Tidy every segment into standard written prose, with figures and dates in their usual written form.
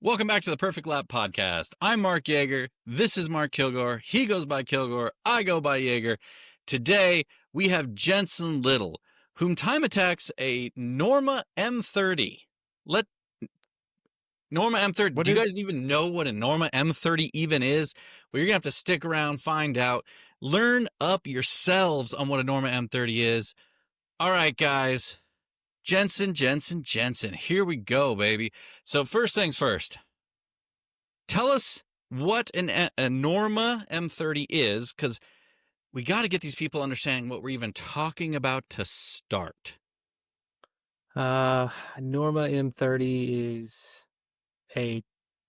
Welcome back to the Perfect Lap Podcast. I'm Mark Jager. This is Mark Kilgore. He goes by Kilgore. I go by Jager. Today, we have Jenson Little, whom time attacks a Norma M30. Norma M30. Do you guys even know what a Norma M30 even is? Well, you're going to have to stick around, find out, learn up yourselves on what a Norma M30 is. All right, guys. Jenson. Here we go, baby. So first things first. Tell us what a Norma M30 is, because we got to get these people understanding what we're even talking about to start. Norma M30 is a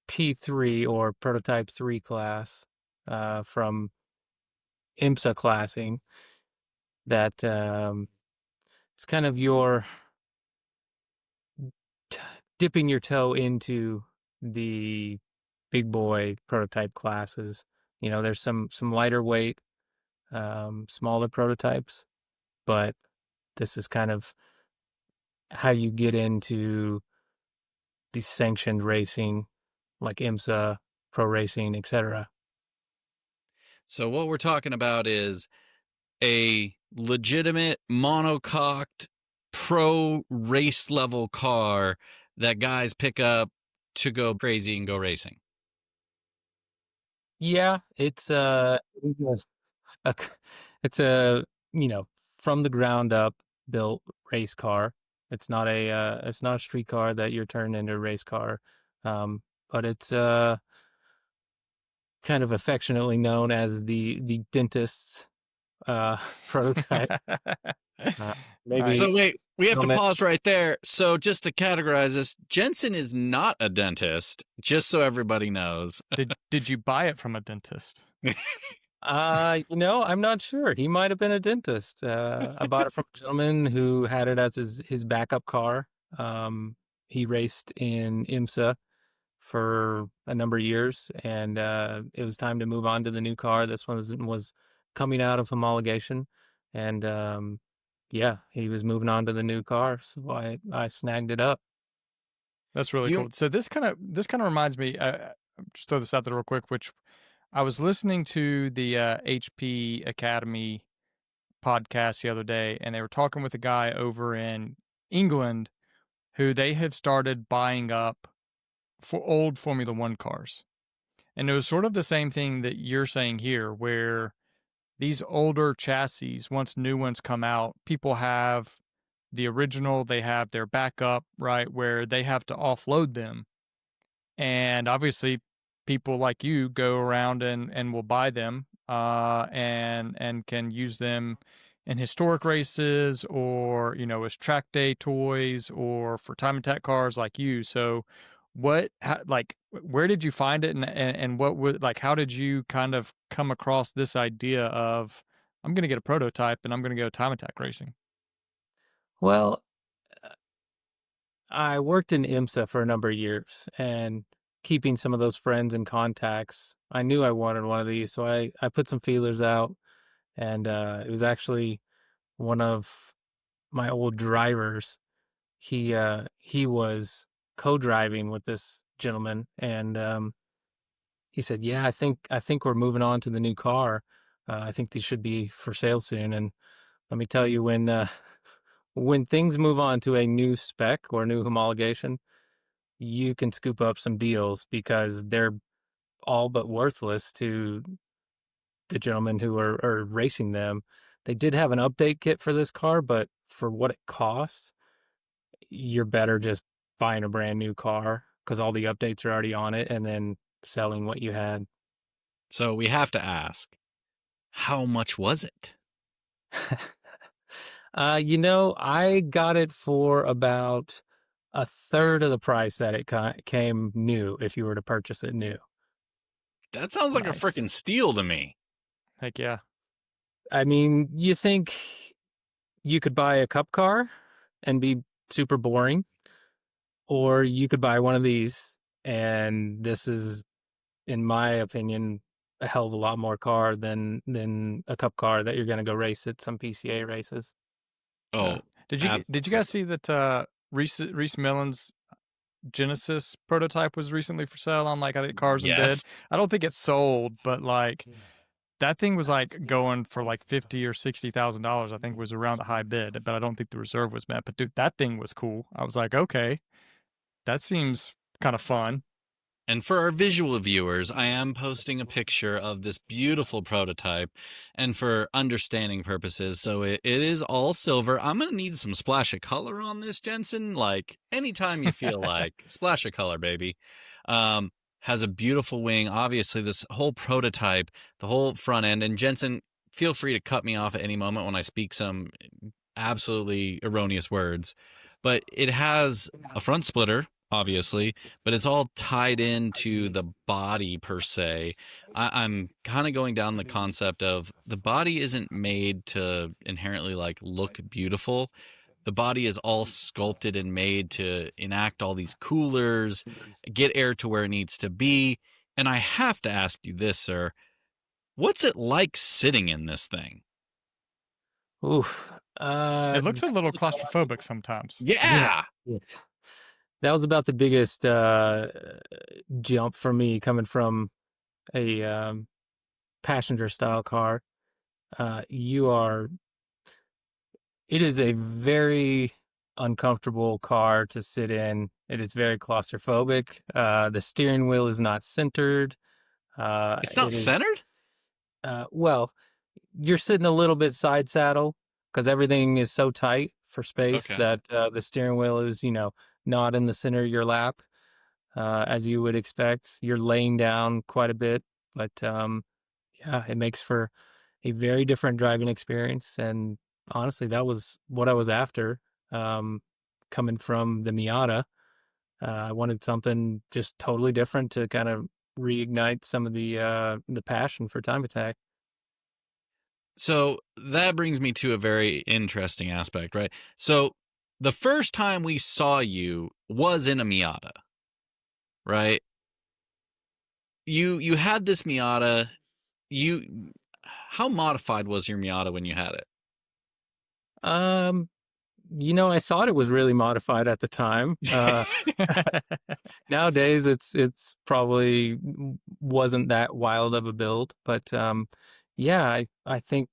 P3 or prototype 3 class from IMSA classing that it's kind of your dipping your toe into the big boy prototype classes. You know, there's some lighter weight, smaller prototypes, but this is kind of how you get into the sanctioned racing like IMSA, pro racing, etc. So what we're talking about is a legitimate monocoqued pro race level car that guys pick up to go crazy and go racing. Yeah, it's a from the ground up built race car. It's not a street car that you're turned into a race car, but it's kind of affectionately known as the dentist's prototype. Maybe. So wait, we have to pause right there. So just to categorize this, Jenson is not a dentist, just so everybody knows. Did you buy it from a dentist? I'm not sure. He might have been a dentist. I bought it from a gentleman who had it as his backup car. He raced in IMSA for a number of years, and it was time to move on to the new car. This one was coming out of homologation, and he was moving on to the new car, so I snagged it up. That's really cool. So this kind of reminds me. Just throw this out there real quick, which I was listening to the HP Academy podcast the other day, and they were talking with a guy over in England who they have started buying up for old Formula One cars. And it was sort of the same thing that you're saying here, where these older chassis, once new ones come out, people have the original, they have their backup, right, where they have to offload them. And obviously, people like you go around and will buy them and can use them in historic races or, as track day toys or for time attack cars like you. So where did you find it and what would, how did you kind of come across this idea of, I'm going to get a prototype and I'm going to go time attack racing? Well, I worked in IMSA for a number of years, and keeping some of those friends and contacts, I knew I wanted one of these, so I put some feelers out, and it was actually one of my old drivers. He was co-driving with this gentleman, and he said, "Yeah, I think we're moving on to the new car. I think these should be for sale soon." And let me tell you, when things move on to a new spec or new homologation, you can scoop up some deals because they're all but worthless to the gentlemen who are racing them. They did have an update kit for this car, but for what it costs, you're better just buying a brand new car because all the updates are already on it and then selling what you had. So we have to ask, how much was it? I got it for about a third of the price that it came new if you were to purchase it new. That sounds like a freaking steal to me. Heck yeah. I mean, you think you could buy a cup car and be super boring, or you could buy one of these, and this is, in my opinion, a hell of a lot more car than a cup car that you're going to go race at some PCA races. Oh, did you guys see that Reese Millens Genesis prototype was recently for sale on, like, I think Cars and Bid. Yes. I don't think it's sold, but, like, that thing was, like, going for, like, $50,000 or $60,000, I think was around the high bid, but I don't think the reserve was met. But, dude, that thing was cool. I was like, "Okay, that seems kinda fun." And for our visual viewers, I am posting a picture of this beautiful prototype. And for understanding purposes, so it is all silver. I'm going to need some splash of color on this, Jensen. Like anytime you feel like, splash of color, baby. Um, has a beautiful wing. Obviously, this whole prototype, the whole front end. And Jensen, feel free to cut me off at any moment when I speak some absolutely erroneous words. But it has a front splitter, obviously, but it's all tied into the body per se. I'm kind of going down the concept of the body isn't made to inherently like look beautiful. The body is all sculpted and made to enact all these coolers, get air to where it needs to be. And I have to ask you this, sir. What's it like sitting in this thing? Oof. It looks a That little was about claustrophobic sometimes. yeah, Yeah. yeah. That was about the biggest jump for me coming from a passenger style car. You are. It is a very uncomfortable car to sit in. It is very claustrophobic. The steering wheel is not centered. It's not It is centered? well, you're sitting a little bit side saddle because everything is so tight for space Okay. that the steering wheel is, not in the center of your lap, as you would expect. You're laying down quite a bit, but yeah, it makes for a very different driving experience. And honestly, that was what I was after. Um, Coming from the Miata, I wanted something just totally different to kind of reignite some of the passion for time attack. So that brings me to a very interesting aspect, right? So the first time we saw you was in a Miata, right? You had this Miata. You How modified was your Miata when you had it? Um, I thought it was really modified at the time. Nowadays, it's probably wasn't that wild of a build, but yeah, I think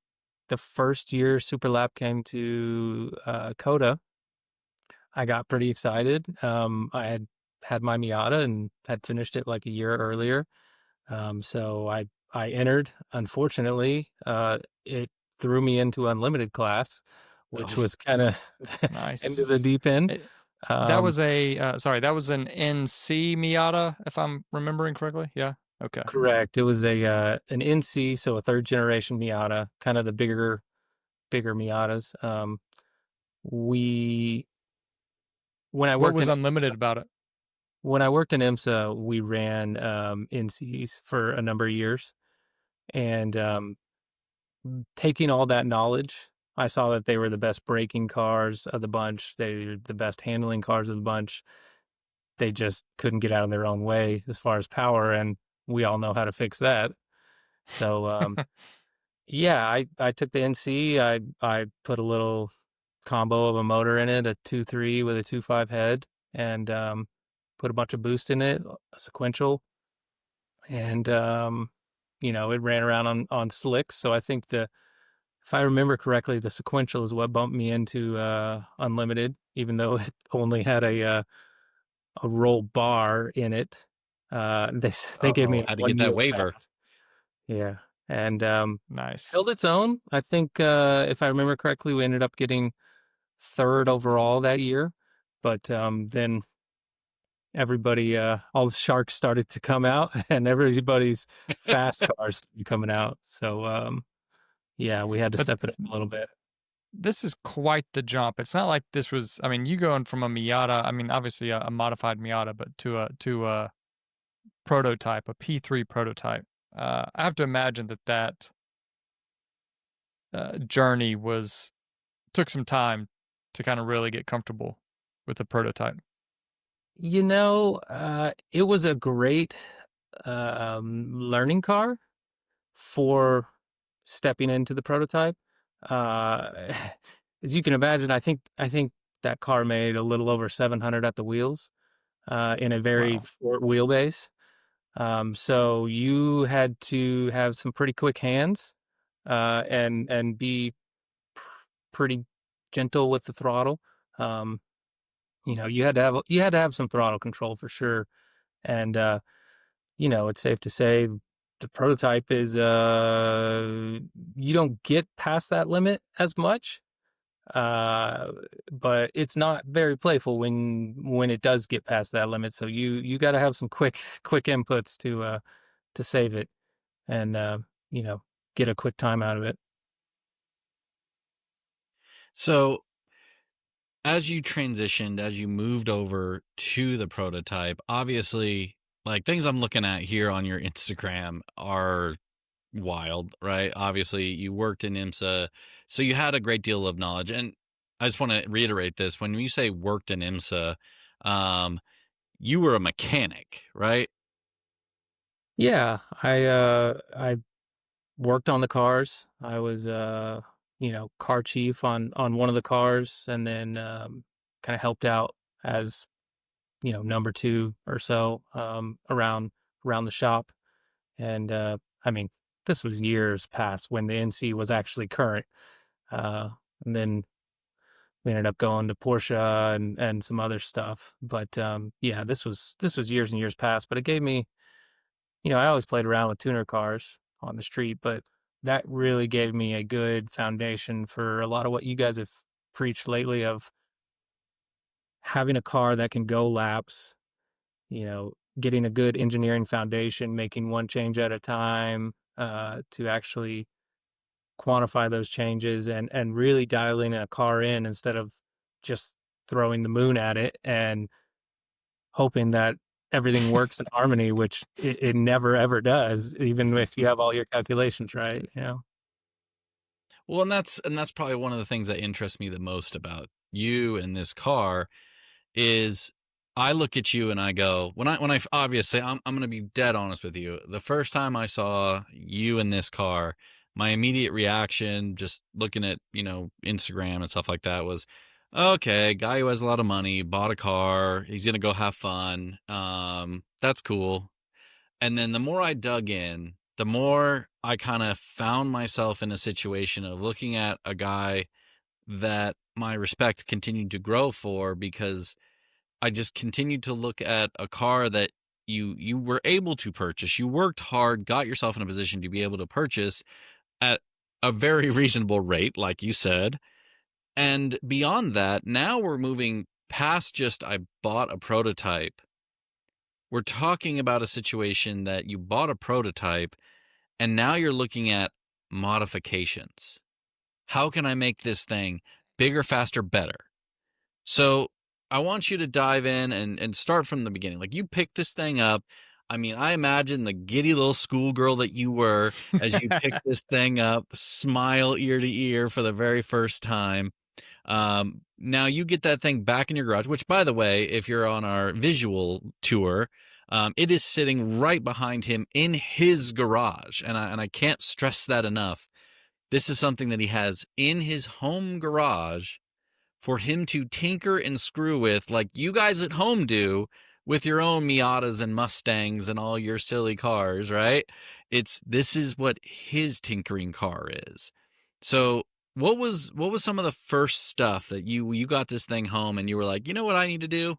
the first year Super Lap came to Coda, I got pretty excited. I had my Miata and had finished it like a year earlier. So I entered. Unfortunately, it threw me into unlimited class, which Oh, was kind of into the Nice. deep end. It that Um, was a, sorry, that was an NC Miata, if I'm remembering correctly? Yeah? Okay. Correct. It was a an NC, so a third generation Miata, kind of the bigger Miatas. We when I What worked was in unlimited about it? when I worked in IMSA, we ran NCs for a number of years, and taking all that knowledge, I saw that they were the best braking cars of the bunch. They were the best handling cars of the bunch. They just couldn't get out of their own way as far as power, and we all know how to fix that. So yeah, I took the NC. I put a little combo of a motor in it, a 2.3 with a 2.5 head, and put a bunch of boost in it, a sequential, and it ran around on slicks. So I think if I remember correctly, the sequential is what bumped me into unlimited, even though it only had a roll bar in it. They gave me oh, a had to get that 1 year waiver. pass. Yeah, and held Nice. its own. I think if I remember correctly, we ended up getting third overall that year. But then all the sharks started to come out, and everybody's fast cars started coming out. So yeah, we had to But step it up a little bit. this is quite the jump. It's not like this was, I mean, you going from a Miata, I mean, obviously a modified Miata, but to a prototype, a P3 prototype. I have to imagine that journey took some time to kind of really get comfortable with the prototype. It was a great learning car for stepping into the prototype. Uh, as you can imagine, I think that car made a little over 700 at the wheels. in a very short wheelbase. So you had to have some pretty quick hands, and be pretty gentle with the throttle. Um, you had to have some throttle control for sure. And it's safe to say the prototype is you don't get past that limit as much. Uh, but it's not very playful when it does get past that limit. So you got to have some quick inputs to save it and you know get a quick time out of it. So as you transitioned, as you moved over to the prototype, obviously, like things I'm looking at here on your Instagram are wild, right? Obviously, you worked in IMSA, so you had a great deal of knowledge. And I just want to reiterate this: when you say worked in IMSA, um, you were a mechanic, right? Yeah, I worked on the cars. I was car chief on one of the cars, and then kind of helped out as number two or so around the shop. And I mean, this was years past when the NC was actually current. Uh, and then we ended up going to Porsche and some other stuff. But yeah, this was years and years past. But it gave me, I always played around with tuner cars on the street, but that really gave me a good foundation for a lot of what you guys have preached lately of having a car that can go laps, getting a good engineering foundation, making one change at a time, to actually quantify those changes and really dialing a car in instead of just throwing the moon at it and hoping that everything works in harmony, which it never ever does, even if you have all your calculations right. Well, and that's probably one of the things that interests me the most about you and this car is I look at you and I go, when I obviously I'm going to be dead honest with you. The first time I saw you in this car, my immediate reaction just looking at, Instagram and stuff like that was, okay, guy who has a lot of money, bought a car, he's going to go have fun. That's cool. And then the more I dug in, the more I kind of found myself in a situation of looking at a guy that my respect continued to grow for because I just continued to look at a car that you were able to purchase. You worked hard, got yourself in a position to be able to purchase at a very reasonable rate, like you said. And beyond that, now we're moving past just I bought a prototype. We're talking about a situation that you bought a prototype and now you're looking at modifications. How can I make this thing bigger, faster, better? So I want you to dive in and start from the beginning. Like you picked this thing up. I mean, I imagine the giddy little schoolgirl that you were as you picked this thing up, smile ear to ear for the very first time. Now you get that thing back in your garage, which by the way, if you're on our visual tour, it is sitting right behind him in his garage. And I can't stress that enough. This is something that he has in his home garage for him to tinker and screw with like you guys at home do with your own Miatas and Mustangs and all your silly cars, right? This is what his tinkering car is. So what was some of the first stuff that you got this thing home and you were like, you know what I need to do?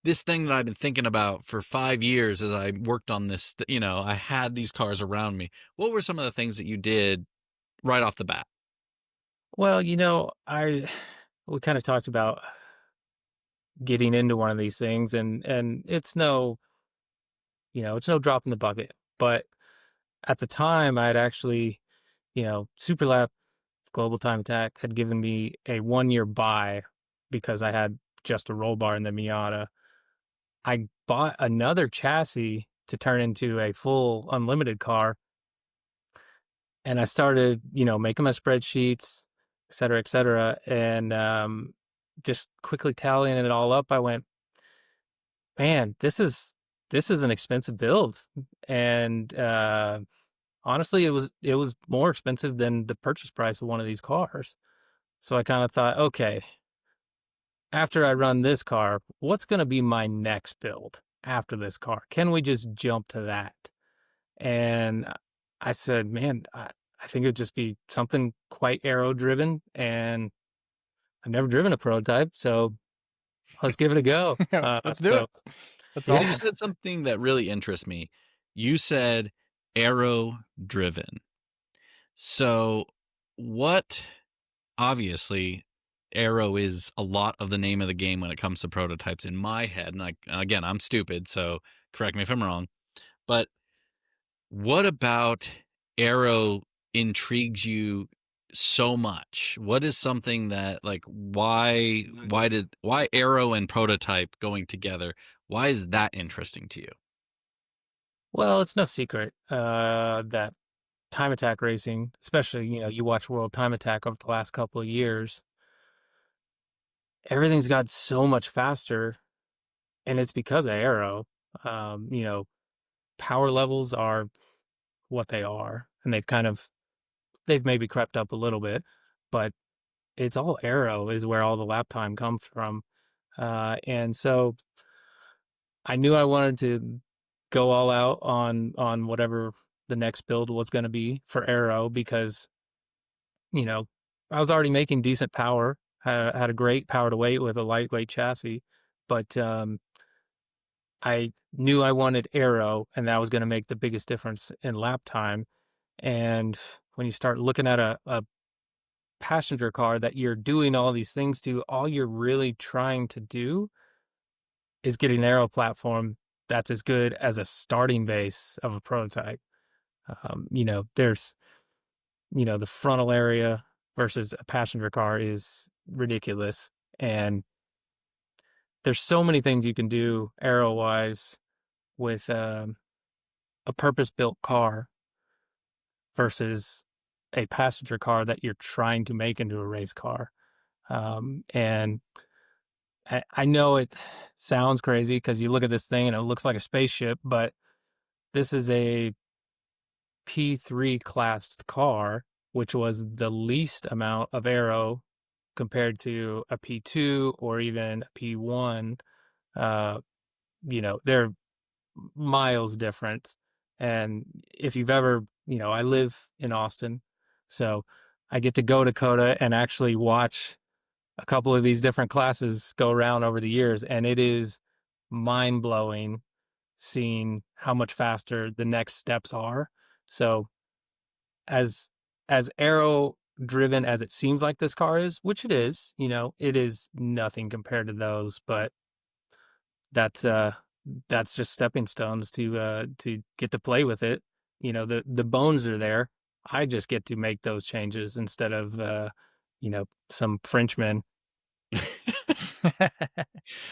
This thing that I've been thinking about for 5 years as I worked on this, I had these cars around me. What were some of the things that you did right off the bat? Well, I we kind of talked about getting into one of these things, and it's no drop in the bucket. But at the time, I'd actually, Superlap Global Time Attack had given me a 1 year buy because I had just a roll bar in the Miata. I bought another chassis to turn into a full unlimited car, and I started, making my spreadsheets, et cetera, and just quickly tallying it all up. I went, man, this is an expensive build, and honestly, it was more expensive than the purchase price of one of these cars. So I kind of thought, okay, after I run this car, what's going to be my next build after this car? Can we just jump to that? And I said, man, I think it'd just be something quite aero driven. And I've never driven a prototype, so let's give it a go. Let's do it. That's So you awesome. said something that really interests me. You said aero driven. So what, obviously, aero is a lot of the name of the game when it comes to prototypes in my head. And again, I'm stupid, so correct me if I'm wrong. But what about aero intrigues you so much? What is something that, like, why aero and prototype going together? Why is that interesting to you? Well, it's no secret that time attack racing, especially, you watch World Time Attack over the last couple of years, everything's got so much faster, and it's because of aero. You know, power levels are what they are, and they've maybe crept up a little bit, but it's all aero is where all the lap time comes from. And so I knew I wanted to go all out on whatever the next build was going to be for aero because, you know, I was already making decent power, had a great power to weight with a lightweight chassis, but I knew I wanted aero, and that was going to make the biggest difference in lap time. And when you start looking at a passenger car that you're doing all these things to, all you're really trying to do is get an aero platform that's as good as a starting base of a prototype. There's, the frontal area versus a passenger car is ridiculous. And there's so many things you can do aero wise with a purpose built car versus a passenger car that you're trying to make into a race car. And I know it sounds crazy because you look at this thing and it looks like a spaceship, but this is a P3 classed car, which was the least amount of aero compared to a P2 or even a P1. Uh, they're miles different. And if you've ever, I live in Austin, so I get to go to COTA and actually watch a couple of these different classes go around over the years, and it is mind blowing seeing how much faster the next steps are. So as aero driven as it seems like this car is, which it is, it is nothing compared to those, but that's that's just stepping stones to get to play with it. The bones are there. I just get to make those changes instead of some Frenchman.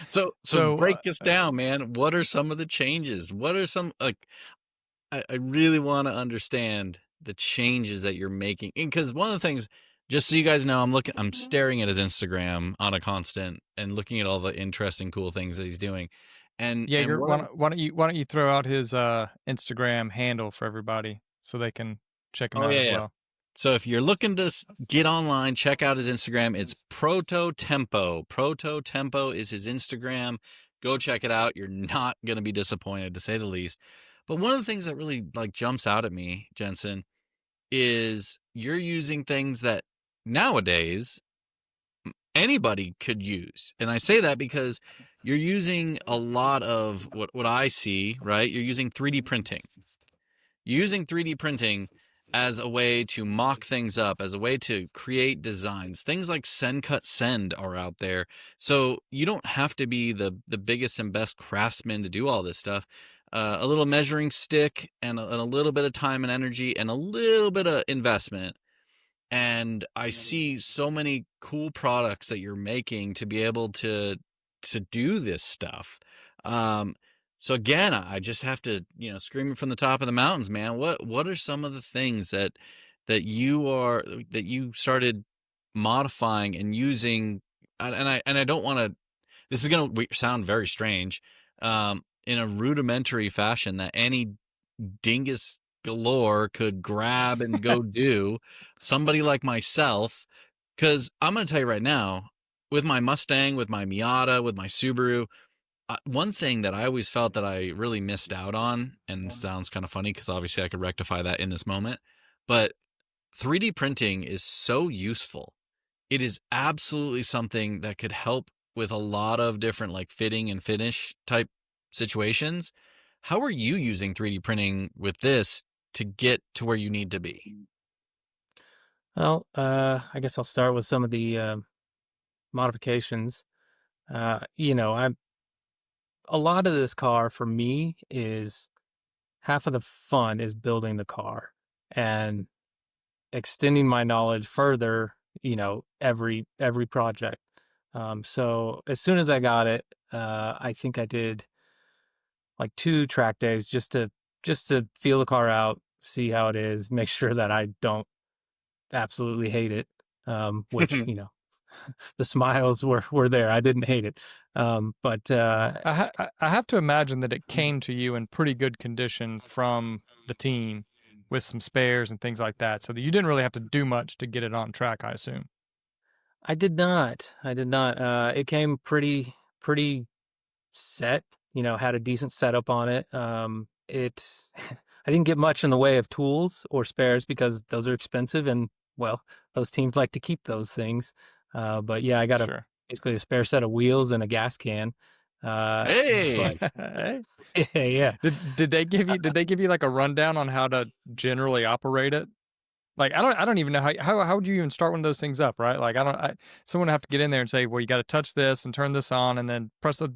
So break this down, man. What are some of the changes? What are some, like, I really want to understand the changes that you're making. Because one of the things, just so you guys know, I'm staring at his Instagram on a constant and looking at all the interesting, cool things that he's doing. And Jager, what why don't you throw out his Instagram handle for everybody so they can check him out as yeah. well. So if you're looking to get online, check out his Instagram. It's Proto Tempo. Proto Tempo is his Instagram. Go check it out. You're not going to be disappointed, to say the least. But one of the things that really, like, jumps out at me, Jenson, is you're using things that nowadays anybody could use. And I say that because you're using a lot of what I see, right? You're using 3D printing. Using 3D printing as a way to mock things up, as a way to create designs. Things like Send Cut Send are out there. So you don't have to be the biggest and best craftsman to do all this stuff. A little measuring stick and a little bit of time and energy and a little bit of investment. And I see so many cool products that you're making to be able to do this stuff. So again, I just have to, scream it from the top of the mountains, man. What are some of the things that you started modifying and using? And I don't want to. This is going to sound very strange, in a rudimentary fashion that any dingus galore could grab and go do. Somebody like myself, because I'm going to tell you right now, with my Mustang, with my Miata, with my Subaru, one thing that I always felt that I really missed out on, and sounds kind of funny because obviously I could rectify that in this moment, but 3D printing is so useful. It is absolutely something that could help with a lot of different like fitting and finish type situations. How are you using 3D printing with this to get to where you need to be? Well, I guess I'll start with some of the modifications. I'm a lot of this car for me is half of the fun is building the car and extending my knowledge further, every project. So as soon as I got it, I think I did like 2 track days just to feel the car out, see how it is, make sure that I don't absolutely hate it. Which, the smiles were there. I didn't hate it. But I have to imagine that it came to you in pretty good condition from the team with some spares and things like that, so that you didn't really have to do much to get it on track, I assume. I did not. I did not. It came pretty set, had a decent setup on it. I didn't get much in the way of tools or spares because those are expensive and, well, those teams like to keep those things. But yeah, I got Sure. basically a spare set of wheels and a gas can. Hey, But yeah, Did they give you like a rundown on how to generally operate it? Like I don't even know how would you even start one of those things up, right? Like someone would have to get in there and say, well, you got to touch this and turn this on, and then press the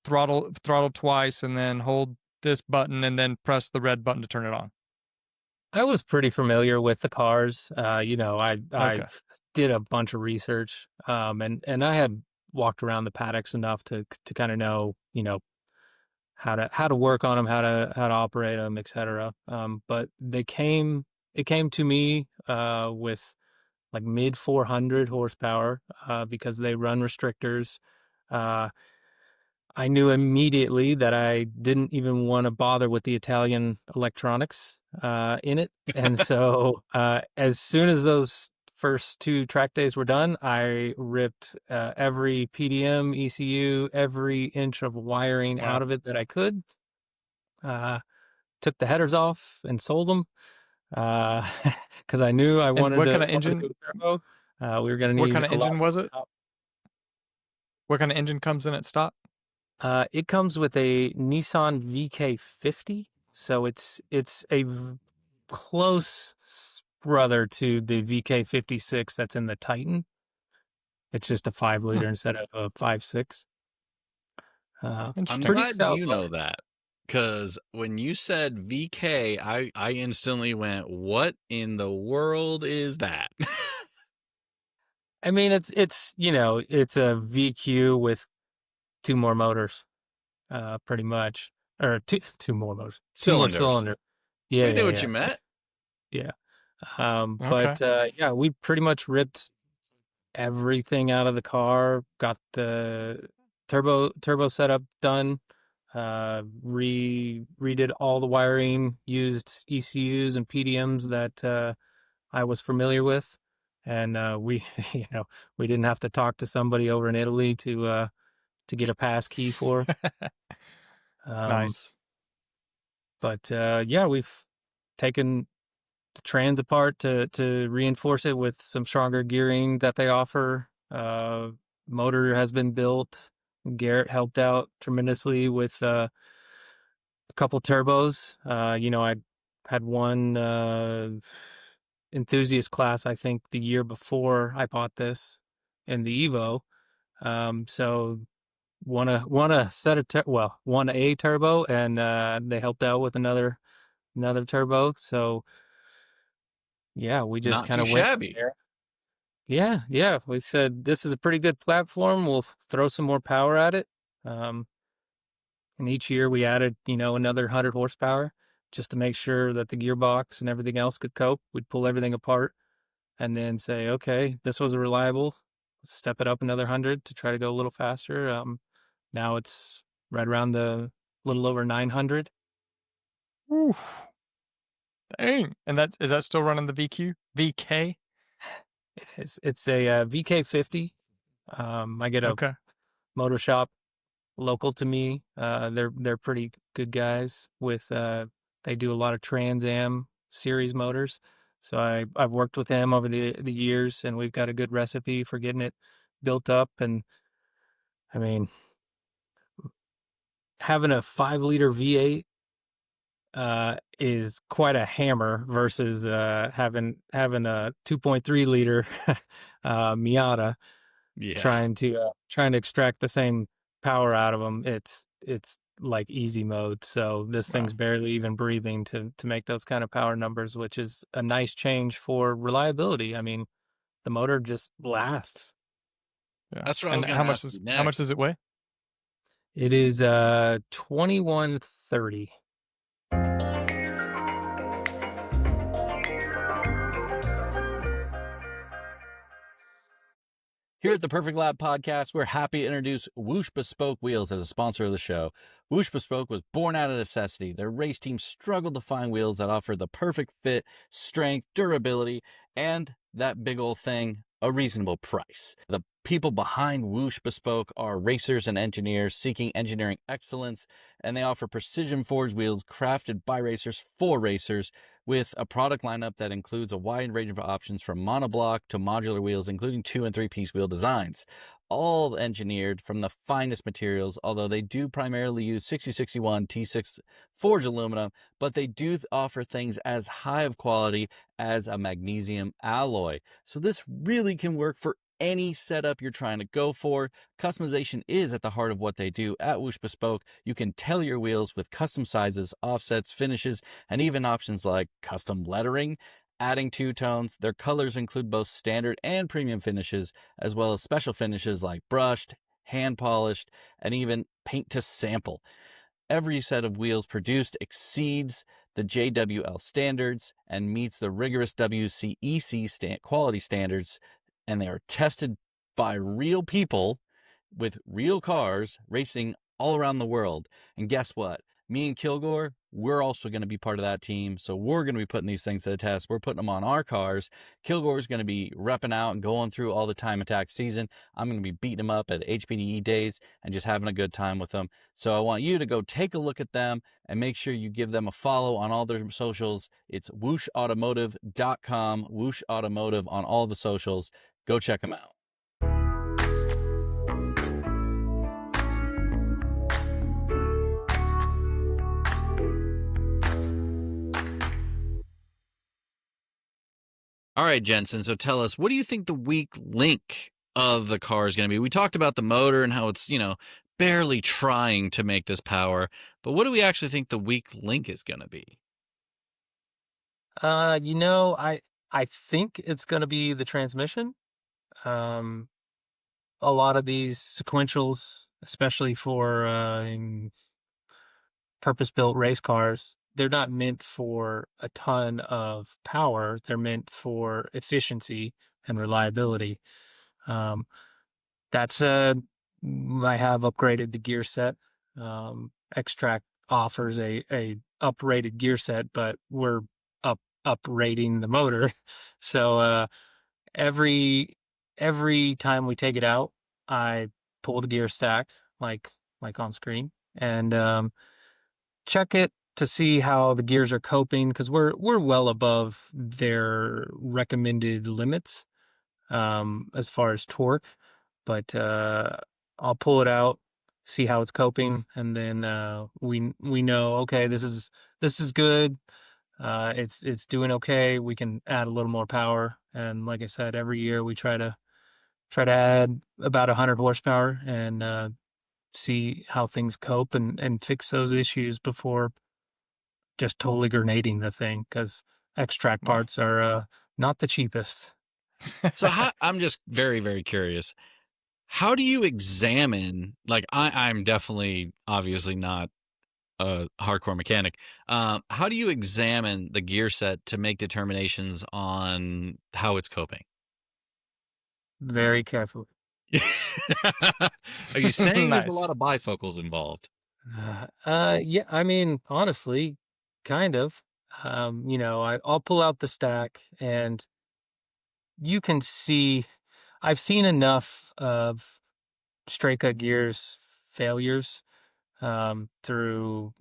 throttle twice, and then hold this button, and then press the red button to turn it on. I was pretty familiar with the cars. I Okay. did a bunch of research, and I had walked around the paddocks enough to kind of know, how to work on them, how to operate them, etc. But it came to me with like mid 400 horsepower because they run restrictors. Uh, I knew immediately that I didn't even want to bother with the Italian electronics in it. And so as soon as those first 2 track days were done, I ripped every PDM, ECU, every inch of wiring Wow. out of it that I could. Took the headers off and sold them because I knew I And wanted what to, kind of engine? go turbo. We were going to What need kind of a lot engine more was it? power. What kind of engine comes in at stock? It comes with a Nissan VK50, so it's a close brother to the VK56 that's in the Titan. It's just a 5 liter instead of a 5.6. I'm Interesting. Pretty glad stout you know motor. that because when you said VK, I instantly went, "What in the world is that?" I mean, it's a VQ with 2 more motors, pretty much, or two more motors, 2 more Cylinders. cylinder. Yeah, We knew yeah, what you yeah, meant. yeah. Okay. But yeah, we pretty much ripped everything out of the car, got the turbo setup done, redid all the wiring, used ECUs and PDMs that I was familiar with, and we we didn't have to talk to somebody over in Italy to get a pass key for. Um, Nice. but yeah, we've taken the trans apart to reinforce it with some stronger gearing that they offer. Motor has been built. Garrett helped out tremendously with a couple turbos. I had one enthusiast class, I think, the year before I bought this in the Evo. So want a set of one a turbo, and they helped out with another turbo. So yeah, we just Not kind too of went from shabby. there. Yeah, yeah. We said this is a pretty good platform. We'll throw some more power at it. Um, and each year we added, another 100 horsepower just to make sure that the gearbox and everything else could cope. We'd pull everything apart and then say, okay, this was reliable. Let's step it up another 100 to try to go a little faster. Now it's right around the little over 900. Oof. Dang. And is that still running the VQ? VK? It's a VK50. I get a Okay. motor shop local to me. They're pretty good guys with they do a lot of Trans Am series motors. So I've worked with them over the years, and we've got a good recipe for getting it built up. And I mean, having a 5-liter V8 is quite a hammer versus having a 2.3-liter Miata Yeah. trying to extract the same power out of them. It's like easy mode. So this Wow. thing's barely even breathing to make those kind of power numbers, which is a nice change for reliability. I mean, the motor just lasts. Yeah. That's what I was And going to ask you how much next. does it weigh? It is 2130. Here at the Perfect Lab Podcast, we're happy to introduce Whoosh Bespoke Wheels as a sponsor of the show. Whoosh Bespoke was born out of necessity. Their race team struggled to find wheels that offer the perfect fit, strength, durability, and that big old thing, a reasonable price. The people behind Whoosh Bespoke are racers and engineers seeking engineering excellence, and they offer precision forged wheels crafted by racers for racers, with a product lineup that includes a wide range of options from monoblock to modular wheels, including 2- and 3-piece wheel designs, all engineered from the finest materials, although they do primarily use 6061 T6 forged aluminum, but they do offer things as high of quality as a magnesium alloy. So this really can work for any setup you're trying to go for. Customization is at the heart of what they do at Whoosh Bespoke. You can tailor your wheels with custom sizes, offsets, finishes, and even options like custom lettering, adding two-tones. Their colors include both standard and premium finishes, as well as special finishes like brushed, hand polished, and even paint to sample. Every set of wheels produced exceeds the JWL standards and meets the rigorous WCEC quality standards, and they are tested by real people with real cars racing all around the world. And guess what? Me and Kilgore, we're also going to be part of that team. So we're going to be putting these things to the test. We're putting them on our cars. Kilgore's going to be repping out and going through all the time attack season. I'm going to be beating them up at HPDE days and just having a good time with them. So I want you to go take a look at them and make sure you give them a follow on all their socials. It's whooshautomotive.com, Whoosh Automotive on all the socials. Go check them out. All right, Jenson. So tell us, what do you think the weak link of the car is going to be? We talked about the motor and how it's, barely trying to make this power, but what do we actually think the weak link is going to be? I think it's going to be the transmission. Um, a lot of these sequentials, especially for purpose-built race cars, they're not meant for a ton of power. They're meant for efficiency and reliability. Um, that's I have upgraded the gear set. Extract offers a uprated gear set, but we're uprating the motor. So every every time we take it out, I pull the gear stack like on screen and check it to see how the gears are coping because we're well above their recommended limits as far as torque. But I'll pull it out, see how it's coping, and then we know okay this is good. It's doing okay. We can add a little more power, and like I said, every year we try to add about 100 horsepower and see how things cope and fix those issues before just totally grenading the thing because extract Wow. parts are not the cheapest. So I'm just very, very curious. How do you examine, like I'm definitely obviously not a hardcore mechanic. How do you examine the gear set to make determinations on how it's coping? Very carefully. Are you saying there's a Nice. lot of bifocals involved? Yeah, I mean, honestly, kind of. I'll pull out the stack and you can see. I've seen enough of straight cut gears failures through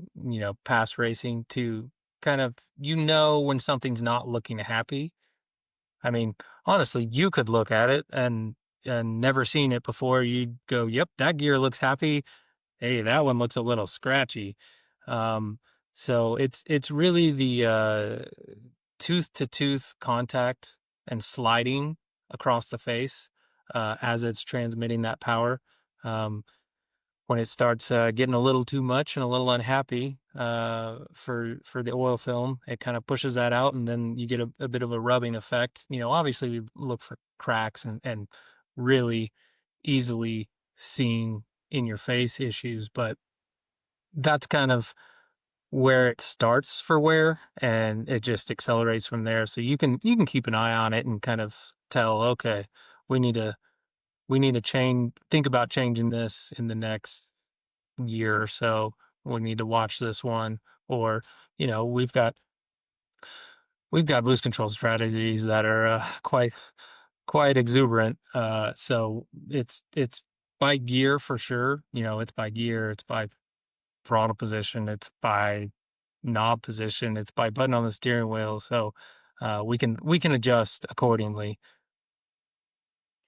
past racing to kind of when something's not looking happy. I mean, honestly, you could look at it and never seen it before. You'd go, "Yep, that gear looks happy. Hey, that one looks a little scratchy." Um, so it's really the tooth to tooth contact and sliding across the face as it's transmitting that power. Um, when it starts getting a little too much and a little unhappy for the oil film, it kind of pushes that out, and then you get a bit of a rubbing effect. Obviously we look for cracks and really easily seen in your face issues, but that's kind of where it starts for wear, and it just accelerates from there. So you can keep an eye on it and kind of tell, okay, we need to think about changing this in the next year or so. We need to watch this one, or we've got boost control strategies that are quite exuberant. So it's by gear for sure. It's by gear, it's by throttle position, it's by knob position, it's by button on the steering wheel. So we can adjust accordingly.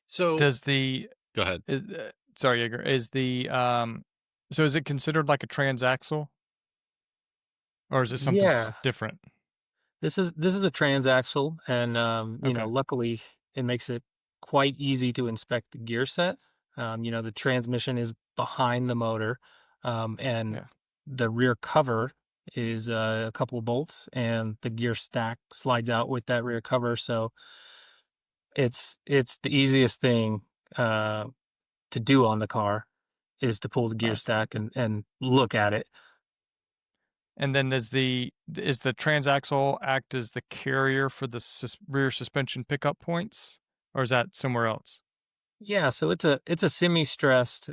So Does the go ahead. sorry, Jaeger, so is it considered like a transaxle, or is it something Yeah, different? this is a transaxle, and Okay. luckily it makes it quite easy to inspect the gear set. The transmission is behind the motor, and Yeah. the rear cover is a couple of bolts, and the gear stack slides out with that rear cover. So it's the easiest thing uh, to do on the car is to pull the gear Nice. stack and look at it. And then is the transaxle act as the carrier for the rear suspension pickup points, or is that somewhere else? Yeah, so it's a semi-stressed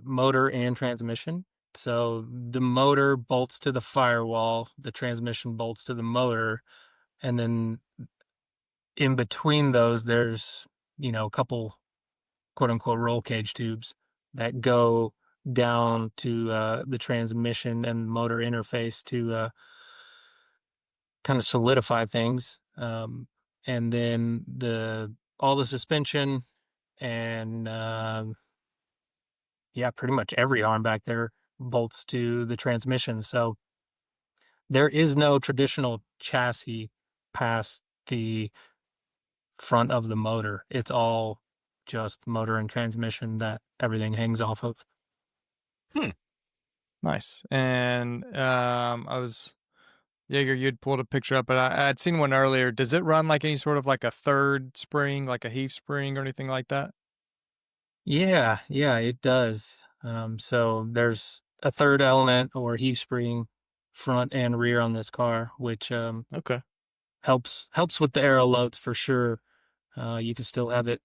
motor and transmission. So the motor bolts to the firewall, the transmission bolts to the motor, and then in between those there's, a couple quote unquote roll cage tubes that go down to the transmission and motor interface to kind of solidify things. And then all the suspension and yeah, pretty much every arm back there bolts to the transmission. So there is no traditional chassis past the front of the motor. It's all just motor and transmission that everything hangs off of. Hmm. Nice. And Jaeger, you'd pulled a picture up, but I'd seen one earlier. Does it run like any sort of like a third spring, like a Heave spring or anything like that? Yeah, it does. So there's a third element or heave spring front and rear on this car, which Okay. helps with the aero loads for sure. You can still have it,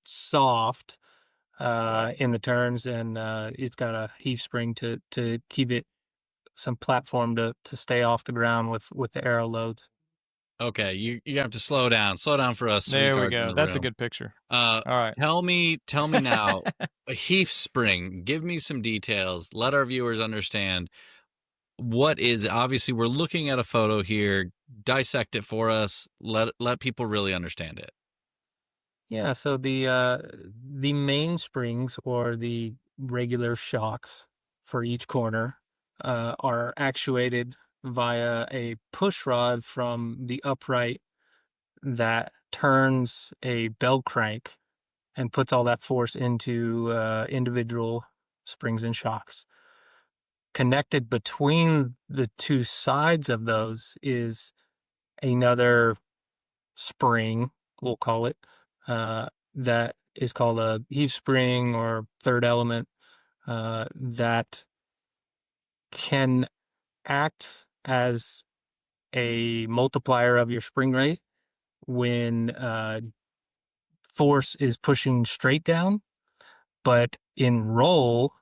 soft in the turns, and it's got a heave spring to keep it some platform to stay off the ground with the aero loads. Okay, you have to slow down. Slow down for us There we retards in go. the That's a room. good picture. Uh, All right. tell me now, a Heath spring. Give me some details. Let our viewers understand what is. Obviously, we're looking at a photo here. Dissect it for us. Let people really understand it. Yeah, so the mainsprings or the regular shocks for each corner are actuated via a push rod from the upright that turns a bell crank and puts all that force into individual springs and shocks. Connected between the two sides of those is another spring, we'll call it, that is called a heave spring or third element, that can act as a multiplier of your spring rate when force is pushing straight down, but in roll,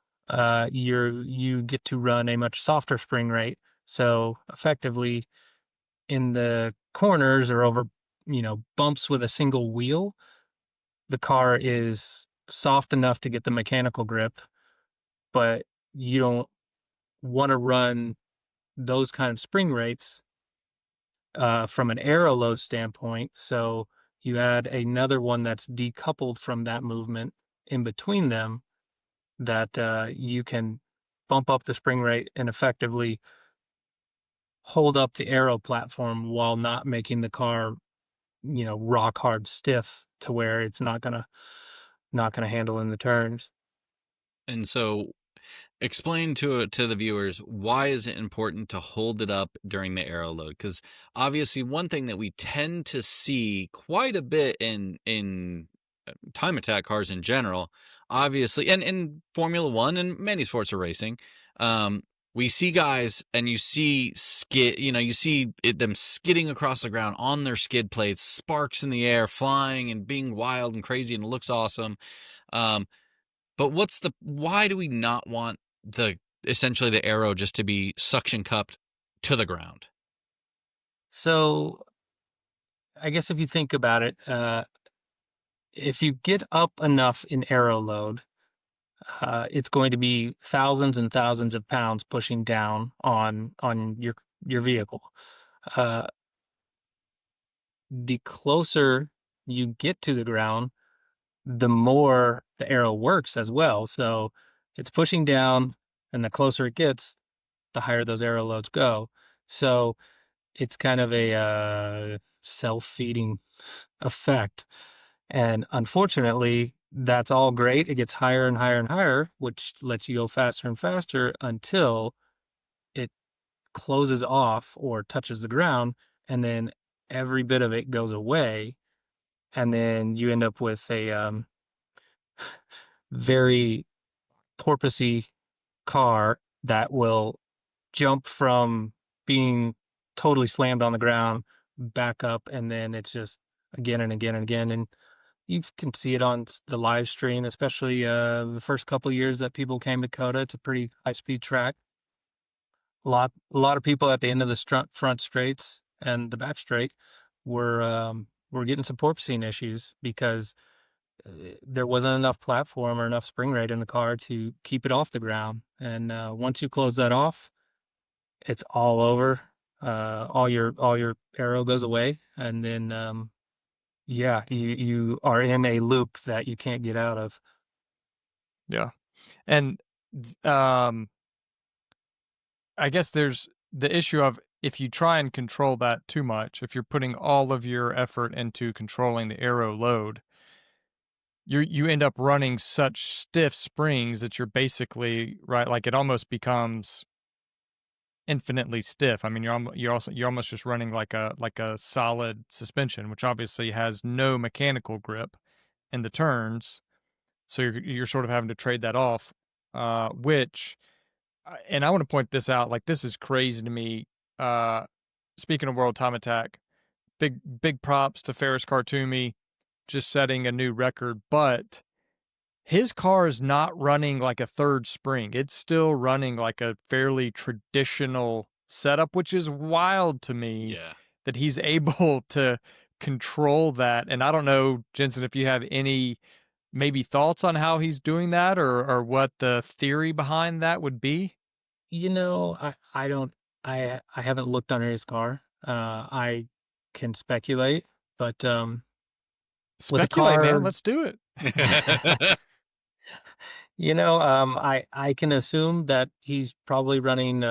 you get to run a much softer spring rate. So effectively, in the corners or over bumps with a single wheel, the car is soft enough to get the mechanical grip, but you don't want to run those kind of spring rates from an aero load standpoint. So you add another one that's decoupled from that movement in between them, that you can bump up the spring rate and effectively hold up the aero platform while not making the car, rock hard stiff to where it's not gonna handle in the turns. And so explain to the viewers, why is it important to hold it up during the aero load? Because obviously one thing that we tend to see quite a bit in time attack cars in general, obviously, and in Formula One and many sports of racing, we see guys and you see them skidding across the ground on their skid plates, sparks in the air, flying and being wild and crazy, and it looks awesome. But why do we not want essentially the aero just to be suction cupped to the ground? So I guess if you think about it, if you get up enough in aero load, it's going to be thousands and thousands of pounds pushing down on your vehicle. Uh, the closer you get to the ground, the more the arrow works as well. So it's pushing down, and the closer it gets, the higher those arrow loads go. So it's kind of a self-feeding effect. And unfortunately, that's all great. It gets higher and higher and higher, which lets you go faster and faster until it closes off or touches the ground, and then every bit of it goes away, and then you end up with a very porpoisey car that will jump from being totally slammed on the ground back up, and then it's just again and again and again. And you can see it on the live stream, especially the first couple years that people came to Coda. It's a pretty high speed track. A lot of people at the end of the front straights and the back straight were getting some porpoising issues because there wasn't enough platform or enough spring rate in the car to keep it off the ground. And once you close that off, it's all over. All your aero goes away, and then yeah, you are in a loop that you can't get out of. Yeah. And I guess there's the issue of, if you try and control that too much, if you're putting all of your effort into controlling the aero load, you end up running such stiff springs that you're basically, right, like it almost becomes infinitely stiff. I mean, you're almost just running like a solid suspension, which obviously has no mechanical grip in the turns. So you're sort of having to trade that off, which, and I want to point this out, like, this is crazy to me. Speaking of World Time Attack, big props to Ferris Khartoumi, just setting a new record, but his car is not running like a third spring. It's still running like a fairly traditional setup, which is wild to me. Yeah. That he's able to control that. And I don't know, Jenson, if you have any maybe thoughts on how he's doing that, or what the theory behind that would be. I don't. I haven't looked under his car. I can speculate, but with a Speculate, car, man. Let's do it. I can assume that he's probably running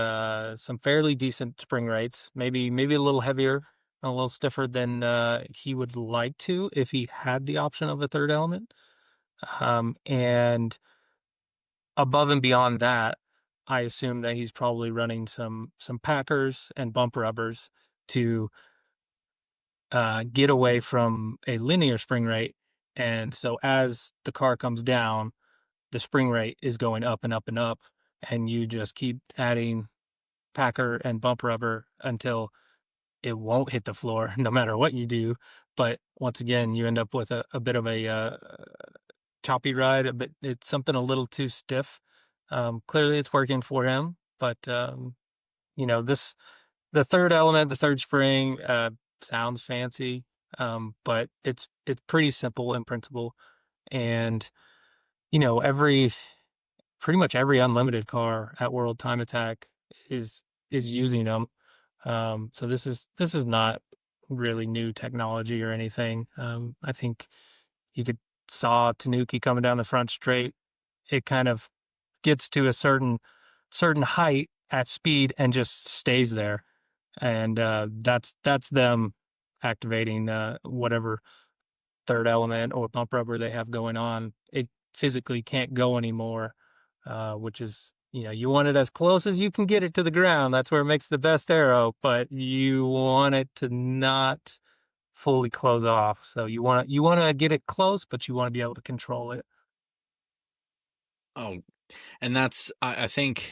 some fairly decent spring rates, maybe a little heavier, a little stiffer than he would like to if he had the option of a third element. And above and beyond that, I assume that he's probably running some packers and bump rubbers to get away from a linear spring rate. And so as the car comes down, the spring rate is going up and up and up, and you just keep adding packer and bump rubber until it won't hit the floor no matter what you do. But once again, you end up with a bit of a choppy ride, it's something a little too stiff. Clearly it's working for him, but the third element, the third spring, sounds fancy. but it's pretty simple in principle. And pretty much every unlimited car at World Time Attack is using them. So this is not really new technology or anything. I think you could saw Tanuki coming down the front straight. It kind of gets to a certain height at speed and just stays there, and that's them activating whatever third element or bump rubber they have going on. It physically can't go anymore, which is, you want it as close as you can get it to the ground. That's where it makes the best aero, but you want it to not fully close off. So you want to get it close, but you want to be able to control it. Oh, and I think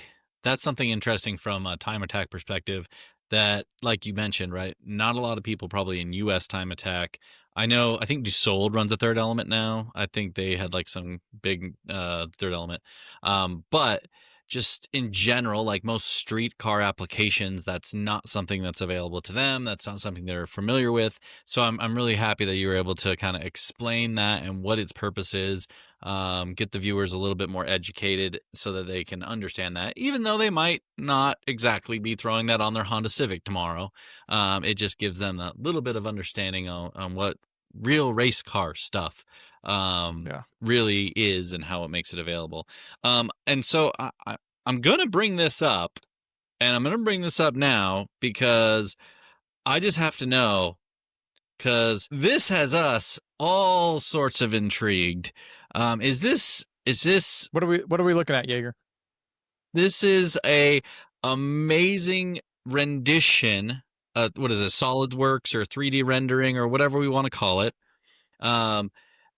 that's something interesting from a time attack perspective that, like you mentioned, right? Not a lot of people probably in US time attack. I think Dusold runs a third element now. I think they had like some big third element. But just in general, like most street car applications, that's not something that's available to them. That's not something they're familiar with. So I'm really happy that you were able to kind of explain that and what its purpose is, get the viewers a little bit more educated so that they can understand that, even though they might not exactly be throwing that on their Honda Civic tomorrow. It just gives them a little bit of understanding on what real race car stuff really is and how it makes it available. And so I'm going to bring this up, and I'm going to bring this up now because I just have to know, because this has us all sorts of intrigued. Is this What are we looking at, Jaeger? This is a amazing rendition. What is it? SolidWorks or 3D rendering or whatever we want to call it,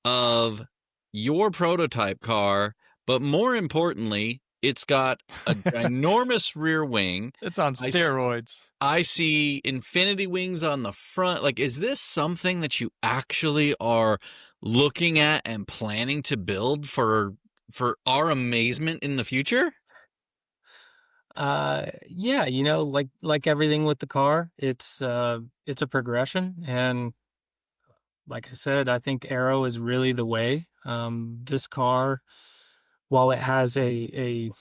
of your prototype car. But more importantly, it's got a ginormous rear wing. It's on steroids. I see infinity wings on the front. Like, is this something that you actually are looking at and planning to build for our amazement in the future? Yeah, like everything with the car, it's a progression, and like I said, I think aero is really the way. This car, while it has the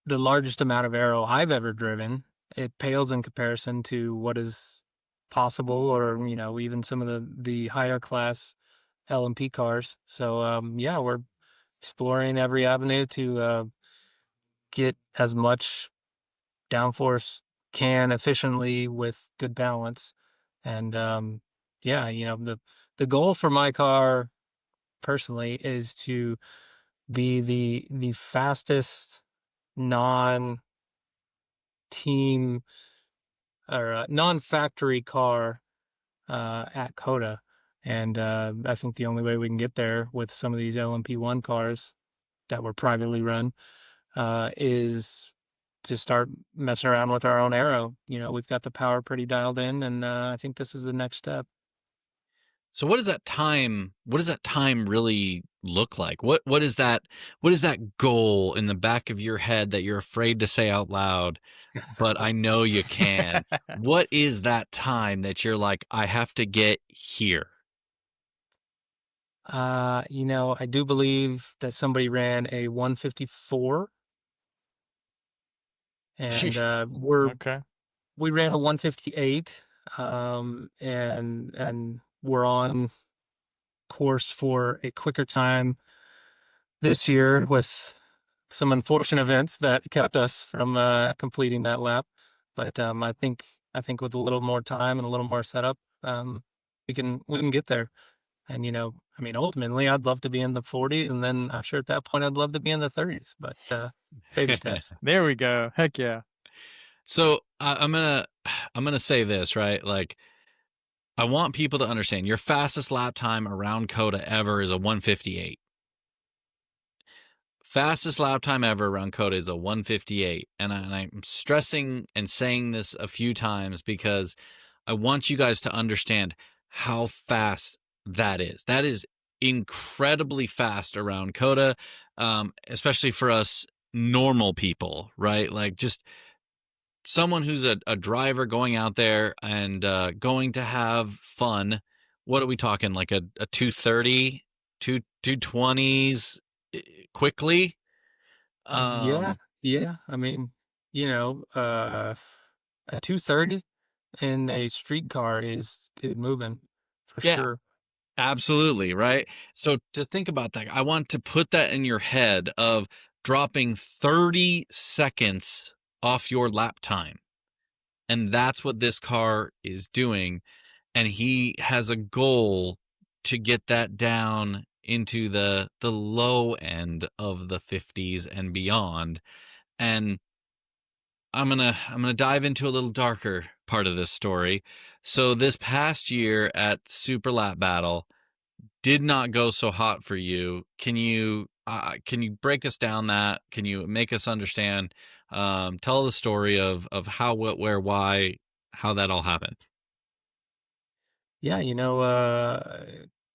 largest amount of aero I've ever driven, it pales in comparison to what is possible, or even some of the higher class LMP cars. So yeah, we're exploring every avenue to get as much downforce can efficiently with good balance. And yeah, the goal for my car personally is to be the fastest non team or non-factory car at COTA. And I think the only way we can get there with some of these LMP1 cars that were privately run is to start messing around with our own aero. We've got the power pretty dialed in, and I think this is the next step. So what does that time really look like? What is that goal in the back of your head that you're afraid to say out loud, but I know you can? What is that time that you're like, I have to get here? I do believe that somebody ran a 154, and okay. We ran a 158, and we're on course for a quicker time this year with some unfortunate events that kept us from completing that lap. But I think with a little more time and a little more setup, we can get there. And ultimately, I'd love to be in the 40s, and then I'm sure at that point I'd love to be in the 30s. But baby steps. There we go. Heck yeah. So I'm gonna say this, right? Like, I want people to understand your fastest lap time around COTA ever is a 158. Fastest lap time ever around COTA is a 158. And I'm stressing and saying this a few times because I want you guys to understand how fast that is. That is incredibly fast around COTA, especially for us normal people, right? Like, just someone who's a driver going out there and going to have fun, what are we talking? Like a 230, 220s quickly? Yeah, yeah. I mean, a 230 in a street car is moving for Yeah, sure. absolutely, right? So to think about that, I want to put that in your head of dropping 30 seconds off your lap time. And that's what this car is doing. And he has a goal to get that down into the low end of the 50s and beyond. And I'm gonna dive into a little darker part of this story. So this past year at Super Lap Battle did not go so hot for you. Can you break us down that? Can you make us understand? Tell the story of how, what, where, why, how that all happened. Yeah,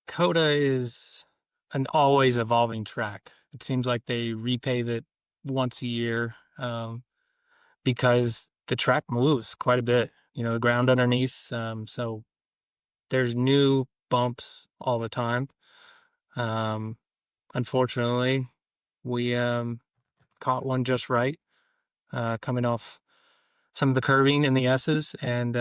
Coda is an always evolving track. It seems like they repave it once a year, because the track moves quite a bit. The ground underneath, so there's new bumps all the time. Um, Unfortunately, we caught one just right, coming off some of the curving in the S's, and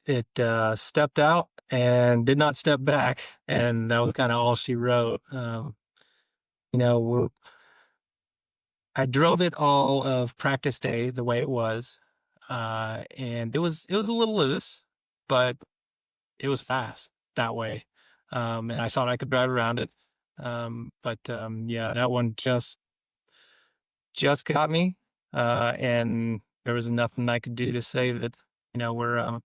it stepped out and did not step back, and that was kind of all she wrote. You know, we're, I drove it all of practice day the way it was, and it was a little loose, but it was fast that way, and I thought I could drive around it. But yeah, that one just got me, and there was nothing I could do to save it. We're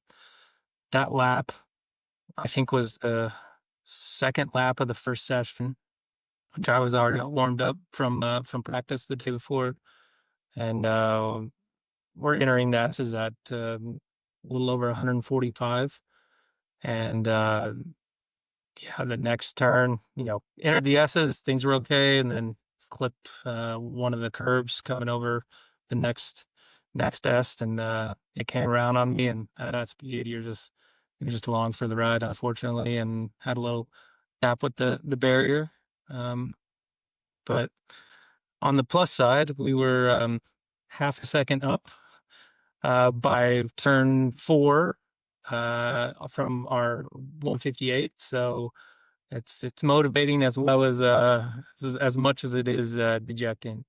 that lap, I think, was the second lap of the first session, which I was already all warmed up from practice the day before, and we're entering that is at a little over 145, and yeah, the next turn, entered the S's, things were okay, and then clipped one of the curbs coming over the next S, and it came around on me, and at that speed, you're just along for the ride, unfortunately, and had a little gap with the barrier. But on the plus side, we were half a second up by turn 4 from our 158. So it's motivating as well as much as it is dejecting.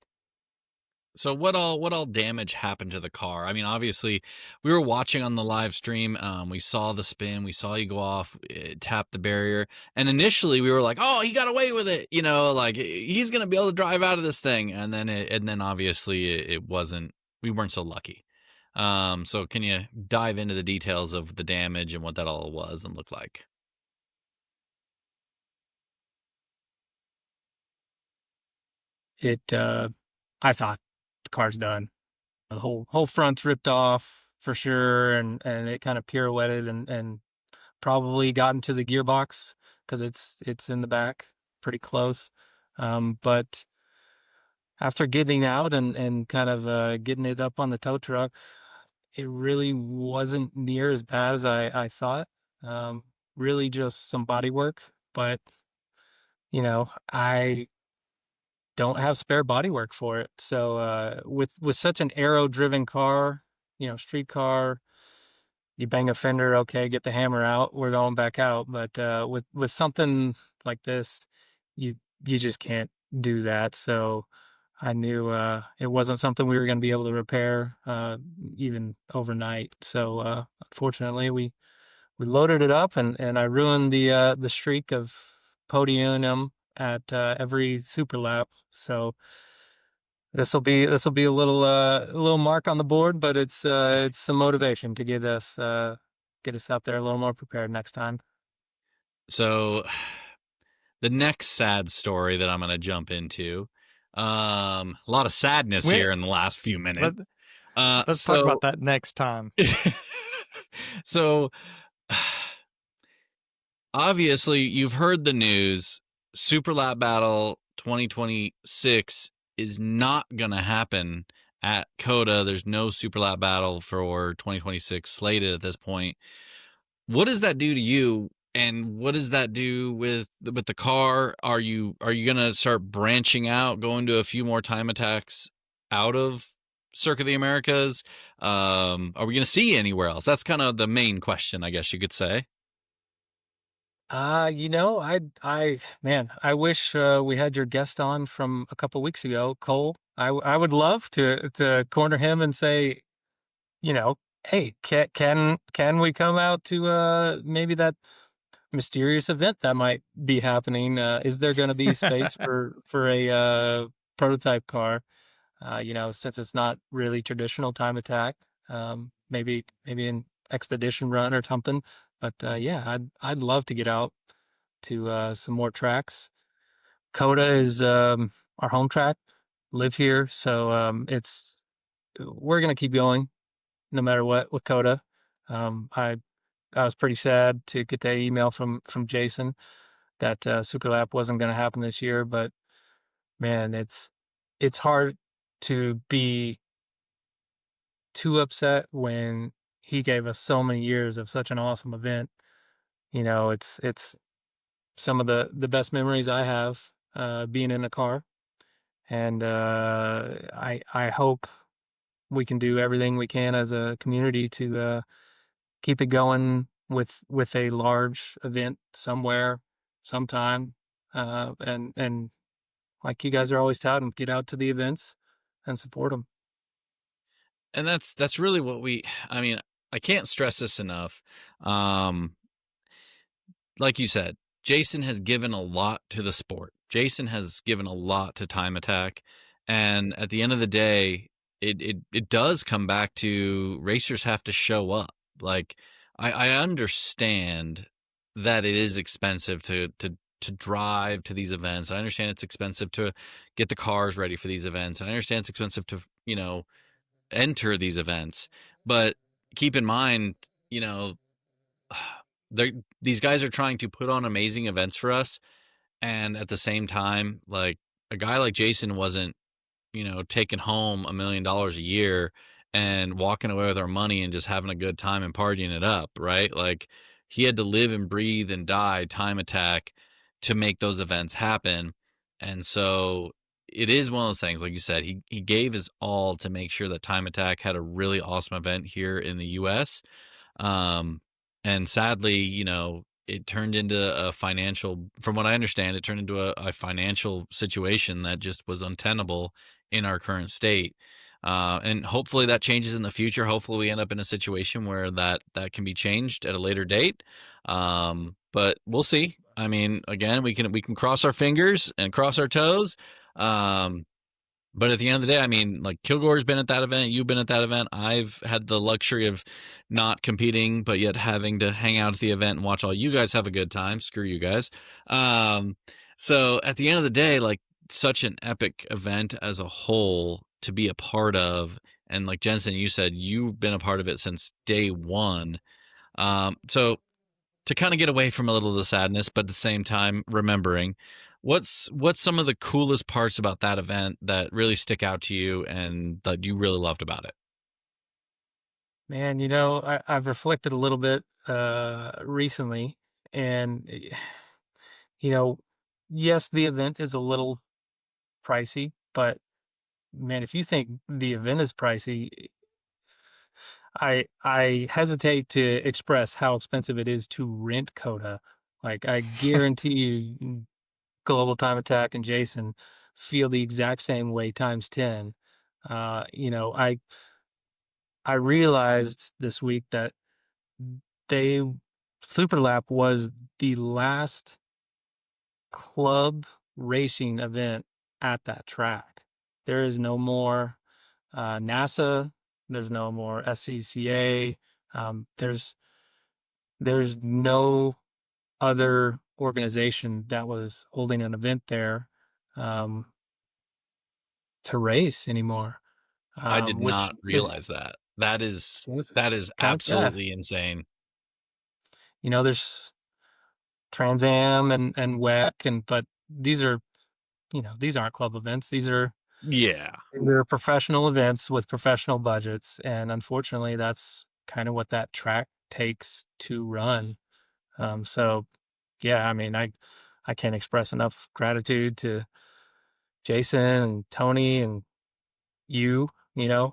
So what all damage happened to the car? I mean, obviously, we were watching on the live stream. We saw the spin. We saw you go off, tap the barrier, and initially we were like, "Oh, he got away with it!" Like he's gonna be able to drive out of this thing. And then obviously it wasn't. We weren't so lucky. So can you dive into the details of the damage and what that all was and looked like? I thought the car's done. The whole front's ripped off for sure, and it kind of pirouetted and probably got into the gearbox because it's in the back pretty close. But after getting out and kind of getting it up on the tow truck, it really wasn't near as bad as I thought. Really just some body work, but I don't have spare body work for it. So with such an aero driven car, street car, you bang a fender, okay, get the hammer out, we're going back out. But with something like this, you you just can't do that. So I knew it wasn't something we were going to be able to repair even overnight. So unfortunately, we loaded it up, and I ruined the streak of podium at every super lap. So this will be a little mark on the board, but it's some motivation to get us out there a little more prepared next time. So the next sad story that I'm going to jump into, a lot of sadness We here in the last few let, minutes. let's talk about that next time. So obviously you've heard the news. Super Lap Battle 2026 is not going to happen at COTA. There's no Super Lap battle for 2026 slated at this point. What does that do to you? And what does that do with the car? Are you gonna start branching out, going to a few more time attacks out of Circuit of the Americas? Are we gonna see anywhere else? That's kind of the main question, I guess you could say. Man, I wish we had your guest on from a couple weeks ago, Cole. I would love to corner him and say, hey, can we come out to maybe that mysterious event that might be happening? Is there going to be space for a prototype car? Since it's not really traditional time attack, maybe an expedition run or something. But yeah, I'd love to get out to some more tracks. COTA is our home track. Live here, so we're gonna keep going no matter what with COTA. I was pretty sad to get that email from Jason that Super Lap wasn't going to happen this year, but man, it's hard to be too upset when he gave us so many years of such an awesome event. It's some of the best memories I have being in a car, and I hope we can do everything we can as a community to keep it going with a large event somewhere, sometime, and like you guys are always touting, get out to the events and support them. And that's really what I mean, I can't stress this enough. Like you said, Jason has given a lot to the sport. Jason has given a lot to time attack. And at the end of the day, it does come back to racers have to show up. Like I understand that it is expensive to drive to these events. I understand it's expensive to get the cars ready for these events. I understand it's expensive to, enter these events. But keep in mind, these guys are trying to put on amazing events for us, and at the same time, like a guy like Jason wasn't, taking home $1 million a year and walking away with our money and just having a good time and partying it up, right? Like he had to live and breathe and die time attack to make those events happen. And so it is one of those things, like you said, he gave his all to make sure that time attack had a really awesome event here in the US. And sadly, it turned into a financial, from what I understand, it turned into a financial situation that just was untenable in our current state. And hopefully that changes in the future. Hopefully we end up in a situation where that can be changed at a later date. But we'll see. I mean, again, we can cross our fingers and cross our toes. But at the end of the day, I mean, like Kilgore's been at that event, you've been at that event. I've had the luxury of not competing, but yet having to hang out at the event and watch all you guys have a good time. Screw you guys. So at the end of the day, like such an epic event as a whole to be a part of. And like Jenson, you said, you've been a part of it since day one. So to kind of get away from a little of the sadness, but at the same time, remembering what's some of the coolest parts about that event that really stick out to you and that you really loved about it? Man, I've reflected a little bit recently, and yes, the event is a little pricey, but man, if you think the event is pricey, I hesitate to express how expensive it is to rent COTA. Like I guarantee you, Global Time Attack and Jason feel the exact same way times 10. I realized this week that they Superlap was the last club racing event at that track. There is no more NASA. There's no more SCCA. There's no other organization that was holding an event there um, to race anymore, I did which not is realize that. That is was that is kind of sad. absolutely insane. There's Trans Am and WEC, but these are these aren't club events. These are Yeah. They're professional events with professional budgets, and unfortunately, that's kind of what that track takes to run. So, yeah, I mean, I can't express enough gratitude to Jason and Tony and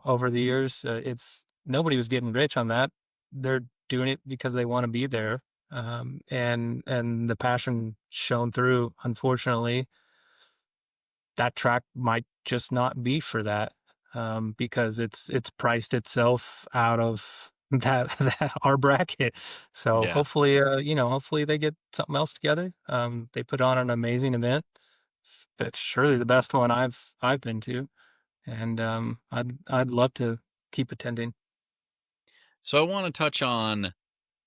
over the years. It's nobody was getting rich on that. They're doing it because they want to be there, and the passion shone through. Unfortunately, that track might just not be for that, because it's priced itself out of that our bracket. So Yeah. hopefully, hopefully they get something else together. They put on an amazing event. It's surely the best one I've been to, and I'd love to keep attending. So I want to touch on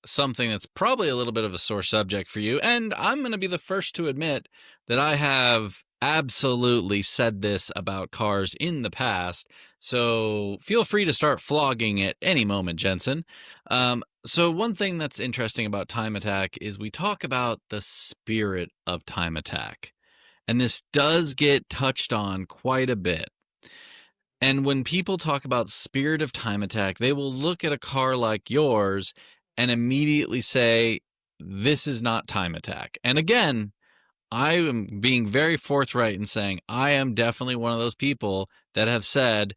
something that's probably a little bit of a sore subject for you, and I'm going to be the first to admit that I have absolutely said this about cars in the past, so feel free to start flogging at any moment, Jensen. So one thing that's interesting about Time Attack is we talk about the spirit of Time Attack, and this does get touched on quite a bit. And when people talk about spirit of Time Attack, they will look at a car like yours and immediately say, this is not Time Attack. And again, I am being very forthright in saying I am definitely one of those people that have said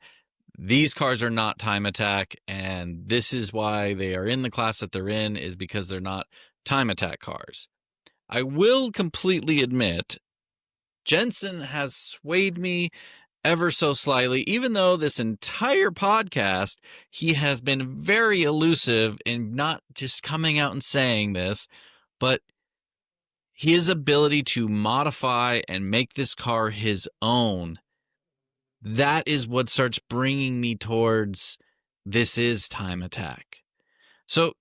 these cars are not Time Attack, and this is why they are in the class that they're in, is because they're not Time Attack cars. I will completely admit, Jensen has swayed me ever so slightly, even though this entire podcast, he has been very elusive in not just coming out and saying this, but his ability to modify and make this car his own. That is what starts bringing me towards this is Time Attack. So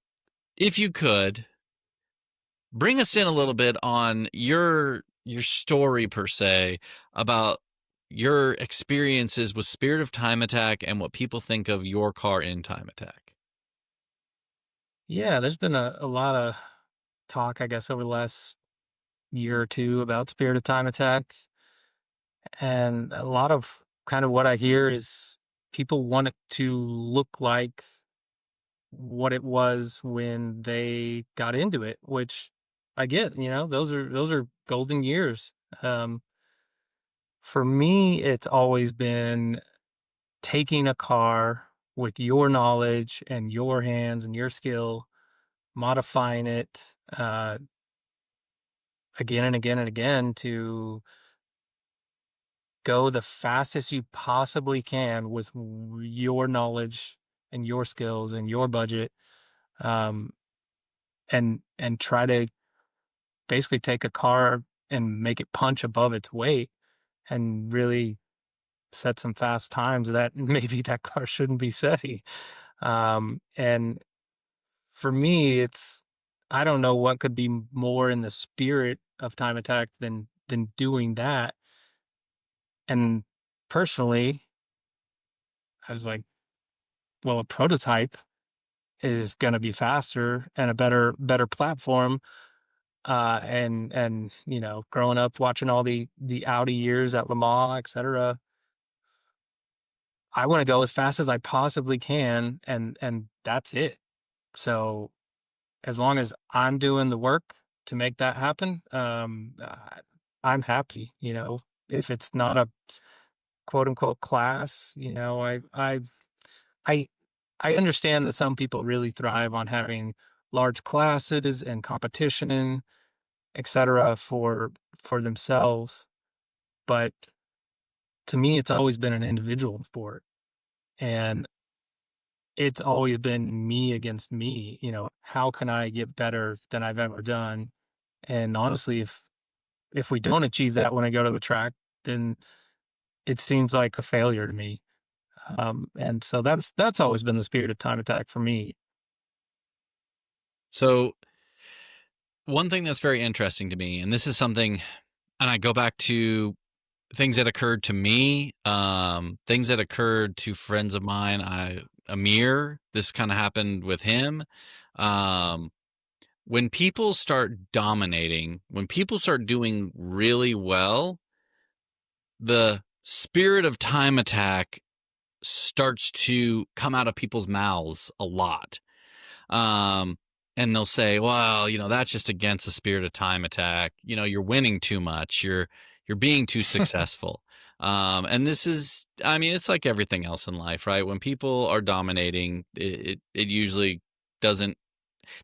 if you could bring us in a little bit on your story per se about your experiences with Spirit of Time Attack and what people think of your car in Time Attack. Yeah, there's been a lot of talk, I guess, over the last year or two about Spirit of Time Attack. And a lot of kind of what I hear is people want it to look like what it was when they got into it, which I get, those are golden years. Um, for me, it's always been taking a car with your knowledge and your hands and your skill, modifying it again and again and again to go the fastest you possibly can with your knowledge and your skills and your budget, um, and try to basically take a car and make it punch above its weight and really set some fast times that maybe that car shouldn't be setting. And for me, I don't know what could be more in the spirit of Time Attack than doing that. And personally, I was like, well, a prototype is going to be faster and a better platform. And growing up watching all the Audi years at Le Mans, etc., I want to go as fast as I possibly can, and that's it. So as long as I'm doing the work to make that happen, I'm happy. If it's not a quote unquote class, I I understand that some people really thrive on having large classes and competition, etc., for themselves. But to me, it's always been an individual sport, and it's always been me against me. How can I get better than I've ever done? And honestly, if we don't achieve that when I go to the track, then it seems like a failure to me. And so that's always been the spirit of Time Attack for me. So one thing that's very interesting to me, and this is something, and I go back to things that occurred to me, things that occurred to friends of mine. Amir, this kind of happened with him. When people start dominating, when people start doing really well, the spirit of time attack starts to come out of people's mouths a lot. And they'll say, well, that's just against the spirit of time attack. You're winning too much. You're being too successful. And this is, it's like everything else in life, right? When people are dominating, it usually doesn't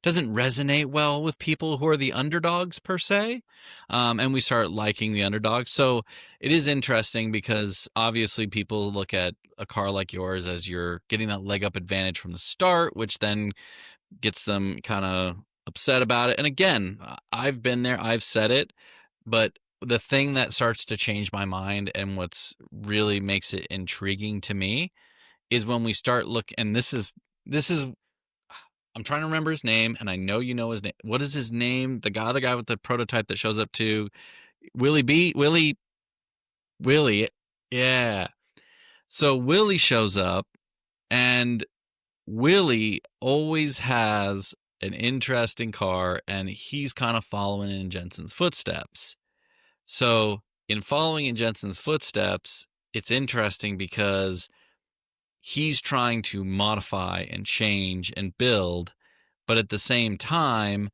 resonate well with people who are the underdogs per se. And we start liking the underdogs. So it is interesting because obviously people look at a car like yours as you're getting that leg up advantage from the start, which then gets them kind of upset about it. And again, I've been there, I've said it, but the thing that starts to change my mind and what's really makes it intriguing to me is when we start and this is I'm trying to remember his name, and I know you know his name. What is his name? The guy with the prototype that shows up to Willie. Yeah. So Willie shows up, and Willie always has an interesting car, and he's kind of following in Jenson's footsteps. So in following in Jenson's footsteps, it's interesting because he's trying to modify and change and build, but at the same time,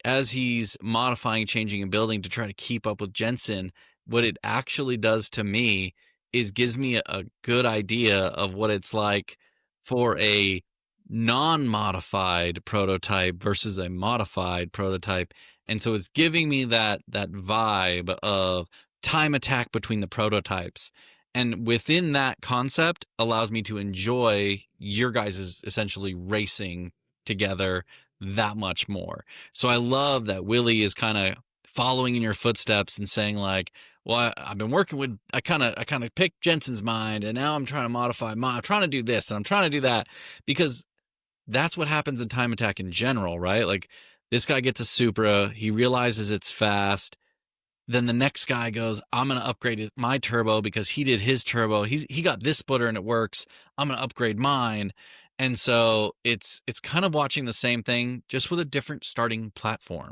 as he's modifying, changing, and building to try to keep up with Jenson, what it actually does to me is gives me a good idea of what it's like for a non-modified prototype versus a modified prototype. And so it's giving me that vibe of time attack between the prototypes. And within that concept allows me to enjoy your guys' essentially racing together that much more. So I love that Willie is kind of following in your footsteps and saying like, well, I've been working with, I kind of picked Jenson's mind, and now I'm trying to modify I'm trying to do this and I'm trying to do that, because that's what happens in time attack in general, right? Like this guy gets a Supra, he realizes it's fast. Then the next guy goes, I'm going to upgrade my turbo because he did his turbo. He got this splitter and it works. I'm going to upgrade mine. And so it's kind of watching the same thing, just with a different starting platform.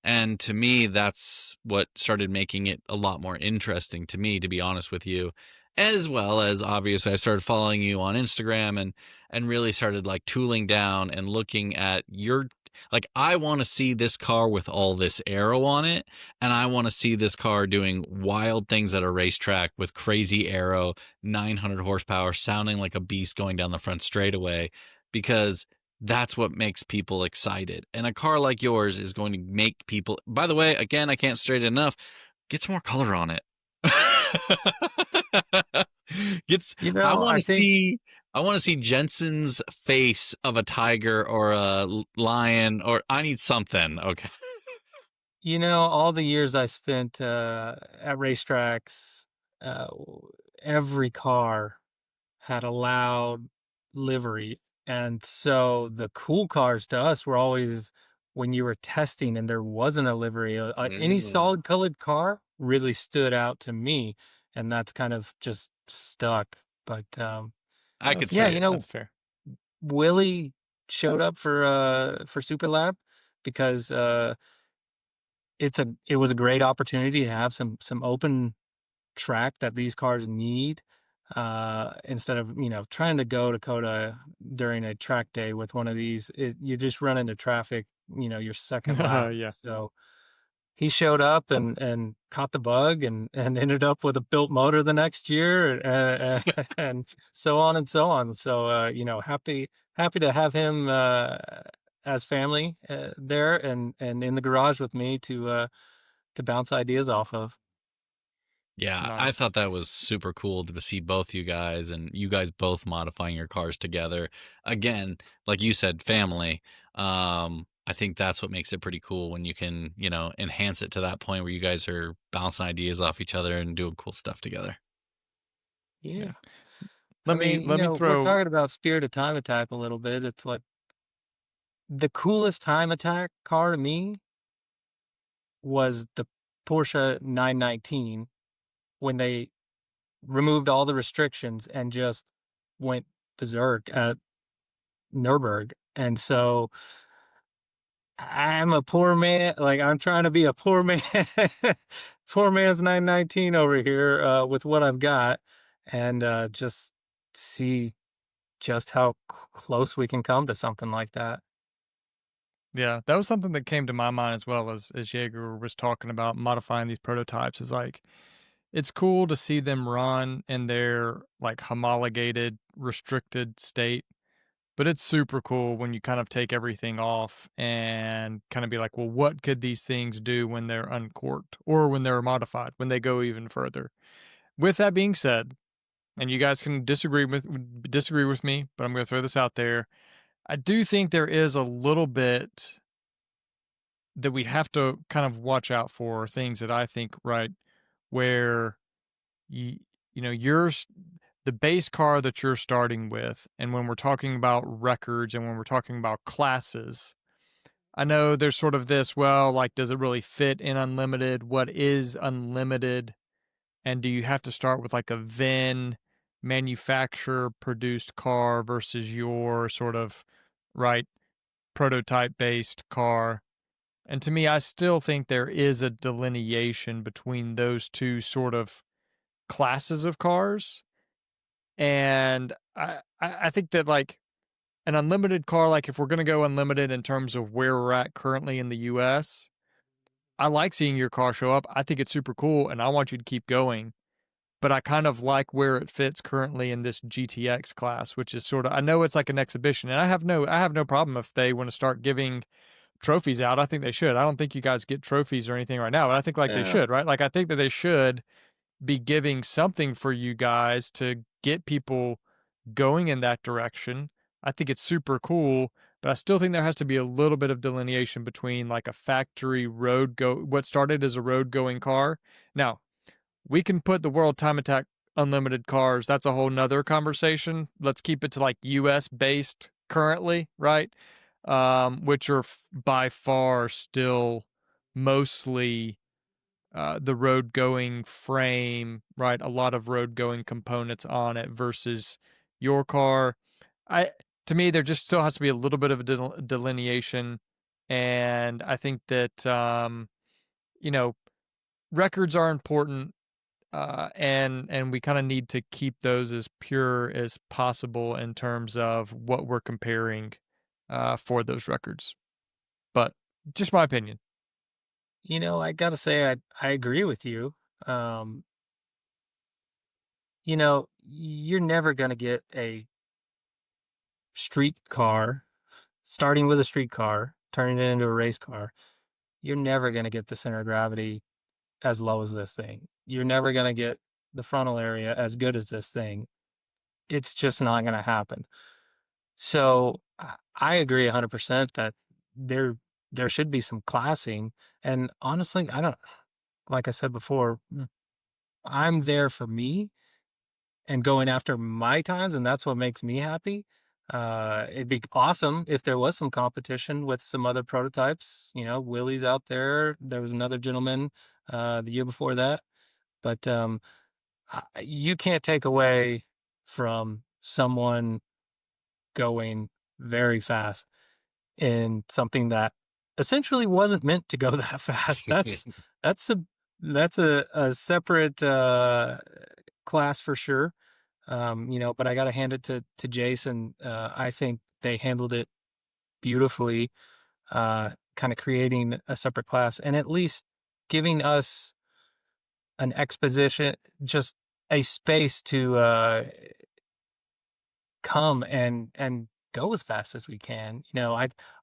And to me, that's what started making it a lot more interesting to me, to be honest with you. As well as obviously I started following you on Instagram and really started like tooling down and looking at your, like, I want to see this car with all this aero on it, and I want to see this car doing wild things at a racetrack with crazy aero, 900 horsepower, sounding like a beast going down the front straightaway, because that's what makes people excited. And a car like yours is going to make people, by the way, again, I can't straight it enough, get some more color on it. I want to see Jenson's face of a tiger or a lion, or I need something. Okay. All the years I spent at racetracks, every car had a loud livery. And so the cool cars to us were always when you were testing and there wasn't a livery. Any solid colored car really stood out to me. And that's kind of just stuck. But I could yeah, see that's fair. Willie showed up for Super Lab because it was a great opportunity to have some open track that these cars need, instead of trying to go to Coda during a track day with one of these. You just run into traffic your second lap. Yeah. So he showed up and caught the bug and ended up with a built motor the next year, and so on and so on. So happy to have him as family there and in the garage with me to bounce ideas off of. Yeah, Nice. I thought that was super cool to see both you guys, and you guys both modifying your cars together. Again, like you said, family. I think that's what makes it pretty cool when you can, enhance it to that point where you guys are bouncing ideas off each other and doing cool stuff together. Yeah. Let me we're throw. talking about Spirit of Time Attack a little bit. It's like the coolest Time Attack car to me was the Porsche 919 when they removed all the restrictions and just went berserk at Nürburgring. And so I'm a poor man. Like I'm trying to be a poor man poor man's 919 over here with what I've got, and just see just how close we can come to something like that. Yeah, that was something that came to my mind as well as Jaeger was talking about modifying these prototypes. Is like it's cool to see them run in their like homologated, restricted state. But it's super cool when you kind of take everything off and kind of be like, well, what could these things do when they're uncorked or when they're modified, when they go even further? With that being said, and you guys can disagree with me, but I'm going to throw this out there. I do think there is a little bit that we have to kind of watch out for things that I think, right, where you know, yours the base car that you're starting with, and when we're talking about records and when we're talking about classes, I know there's sort of this, well, like, does it really fit in unlimited? What is unlimited? And do you have to start with like a VIN manufacturer produced car versus your sort of right prototype based car? And to me, I still think there is a delineation between those two sort of classes of cars. And I think that like an unlimited car, like if we're going to go unlimited in terms of where we're at currently in the US, I like seeing your car show up. I think it's super cool and I want you to keep going. But I kind of like where it fits currently in this GTX class, which is sort of, I know it's like an exhibition, and I have no problem if they want to start giving trophies out. I think they should. I don't think you guys get trophies or anything right now, but I think like they should, right? Like I think that they should be giving something for you guys to get people going in that direction. I think it's super cool, but I still think there has to be a little bit of delineation between like a factory what started as a road going car. Now, we can put the World Time Attack Unlimited cars. That's a whole nother conversation. Let's keep it to like US based currently, right? Which are by far still mostly the road going frame, right? A lot of road going components on it versus your car. To me, there just still has to be a little bit of a delineation, and I think that you know, records are important, and we kind of need to keep those as pure as possible in terms of what we're comparing for those records. But just my opinion. You know, I gotta say, I agree with you. Um, you know, you're never gonna get a street car, starting with a street car, turning it into a race car. You're never gonna get the center of gravity as low as this thing. You're never gonna get the frontal area as good as this thing. It's just not gonna happen. So I agree 100% that there there should be some classing. And honestly, I don't like I said before, I'm there for me and going after my times, and that's what makes me happy. It'd be awesome if there was some competition with some other prototypes. You know, Willie's out there. There was another gentleman the year before that, but you can't take away from someone going very fast in something that essentially wasn't meant to go that fast. That's a that's a separate class for sure. You know, but I got to hand it to Jason. I think they handled it beautifully, kind of creating a separate class and at least giving us an exposition, just a space to come and go as fast as we can. You know,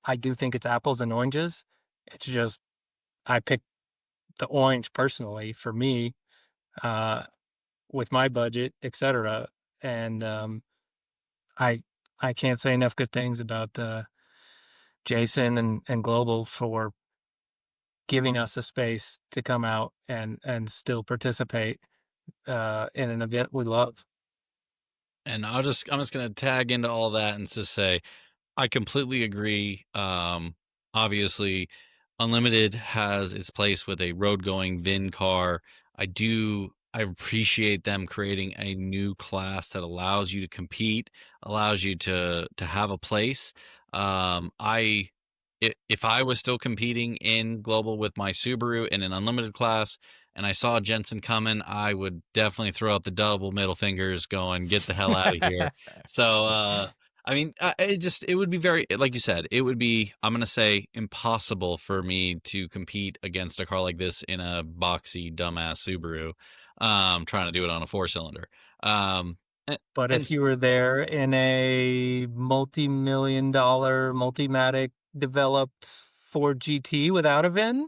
I do think it's apples and oranges. It's just I picked the orange personally for me, uh, with my budget, etc. And I I can't say enough good things about Jason and Global for giving us a space to come out and still participate in an event we love. And I'm just gonna tag into all that and just say I completely agree. Obviously, Unlimited has its place with a road going VIN car. I appreciate them creating a new class that allows you to compete, allows you to have a place. If I was still competing in global with my Subaru in an unlimited class, and I saw Jenson coming, I would definitely throw up the double middle fingers going, get the hell out of here. So, I mean, it would be very, like you said, it would be, I'm going to say, impossible for me to compete against a car like this in a boxy, dumbass Subaru, trying to do it on a 4-cylinder. But if you were there in a multi-million-dollar Multimatic developed Ford GT without a VIN,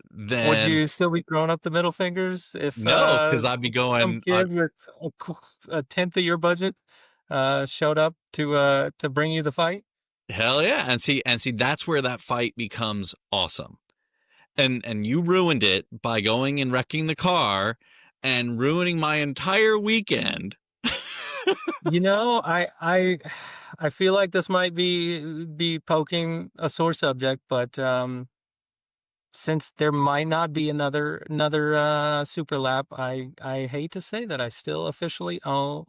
then would you still be throwing up the middle fingers if no, because I'd be some going, kid with a tenth of your budget showed up to bring you the fight? hell yeah. And see, that's where that fight becomes awesome. And you ruined it by going and wrecking the car and ruining my entire weekend. You know, I feel like this might be poking a sore subject, but since there might not be another super lap, I hate to say that I still officially own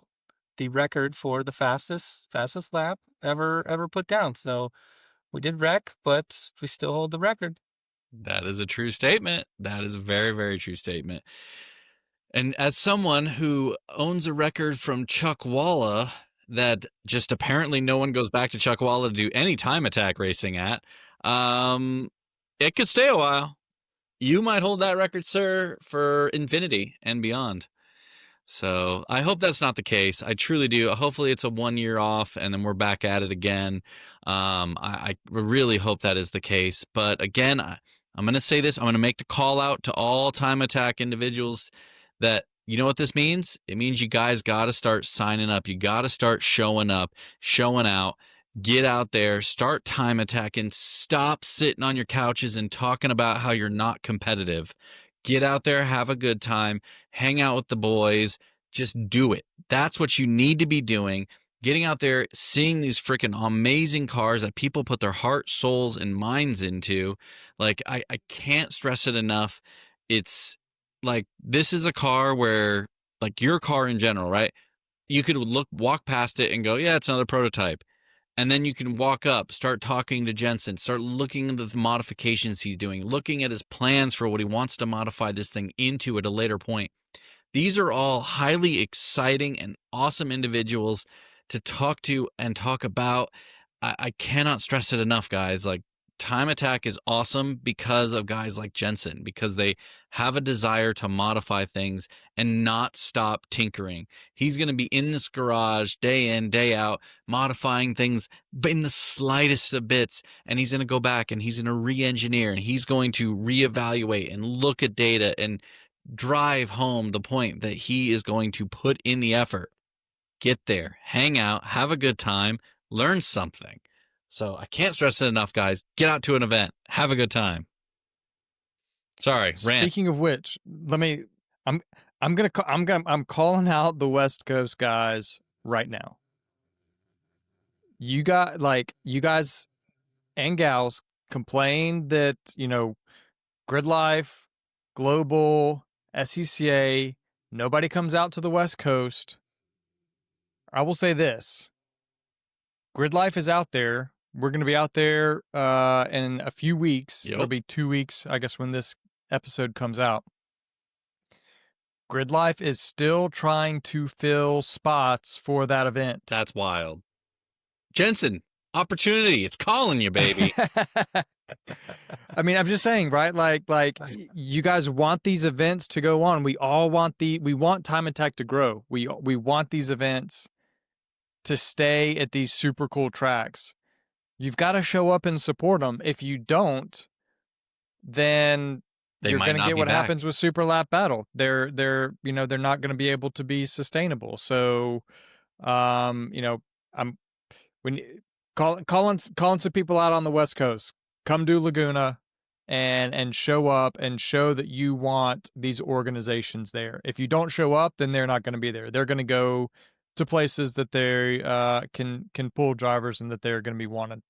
the record for the fastest lap ever put down. So we did wreck, but we still hold the record. That is a true statement. That is a very, very true statement. And as someone who owns a record from Chuckwalla that just apparently no one goes back to Chuckwalla to do any time attack racing at, it could stay a while. You might hold that record, sir, for infinity and beyond. So I hope that's not the case. I truly do. Hopefully it's a 1 year off and then we're back at it again. I really hope that is the case. But again, I'm going to say this. I'm going to make the call out to all time attack individuals that, you know what this means? It means you guys got to start signing up. You got to start showing up, showing out. Get out there, start time attacking, stop sitting on your couches and talking about how you're not competitive. Get out there, have a good time, hang out with the boys, just do it. That's what you need to be doing. Getting out there, seeing these freaking amazing cars that people put their heart, souls, and minds into. Like, I can't stress it enough. It's like, this is a car where, like your car in general, right? You could walk past it and go, yeah, it's another prototype. And then you can walk up, start talking to Jenson, start looking into the modifications he's doing, looking at his plans for what he wants to modify this thing into at a later point. These are all highly exciting and awesome individuals to talk to and talk about. I cannot stress it enough, guys. Like, Time Attack is awesome because of guys like Jenson, because they have a desire to modify things and not stop tinkering. He's going to be in this garage day in, day out, modifying things in the slightest of bits, and he's going to go back and he's going to re-engineer and he's going to reevaluate and look at data and drive home the point that he is going to put in the effort. Get there, hang out, have a good time, learn something. So I can't stress it enough, guys. Get out to an event. Have a good time. Sorry, rant. Speaking of which, I'm calling out the West Coast guys right now. You guys and gals complain that, Grid Life, Global, SCCA, nobody comes out to the West Coast. I will say this. Grid Life is out there. We're going to be out there in a few weeks. Yep. It'll be 2 weeks, I guess, when this episode comes out. Grid Life is still trying to fill spots for that event. That's wild. Jenson, opportunity. It's calling you, baby. I mean, I'm just saying, right? Like you guys want these events to go on. We all want we want Time Attack to grow. We want these events to stay at these super cool tracks. You've got to show up and support them. If you don't, then you're going to get what happens with Super Lap Battle. They're not going to be able to be sustainable. So, I'm calling some people out on the West Coast. Come do Laguna and show up and show that you want these organizations there. If you don't show up, then they're not going to be there. They're going to go to places that they can pull drivers and that they're going to be wanted.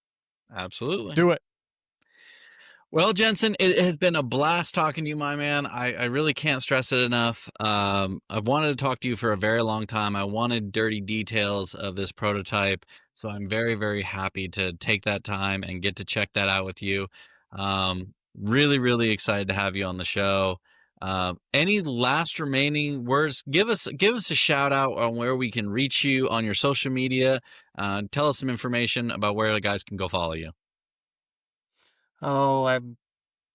Absolutely. Do it. Well, Jenson, it has been a blast talking to you, my man. I really can't stress it enough. I've wanted to talk to you for a very long time. I wanted dirty details of this prototype, so I'm very, very happy to take that time and get to check that out with you. Really, really excited to have you on the show. Any last remaining words? Give us a shout out on where we can reach you on your social media. Tell us some information about where the guys can go follow you. Oh, I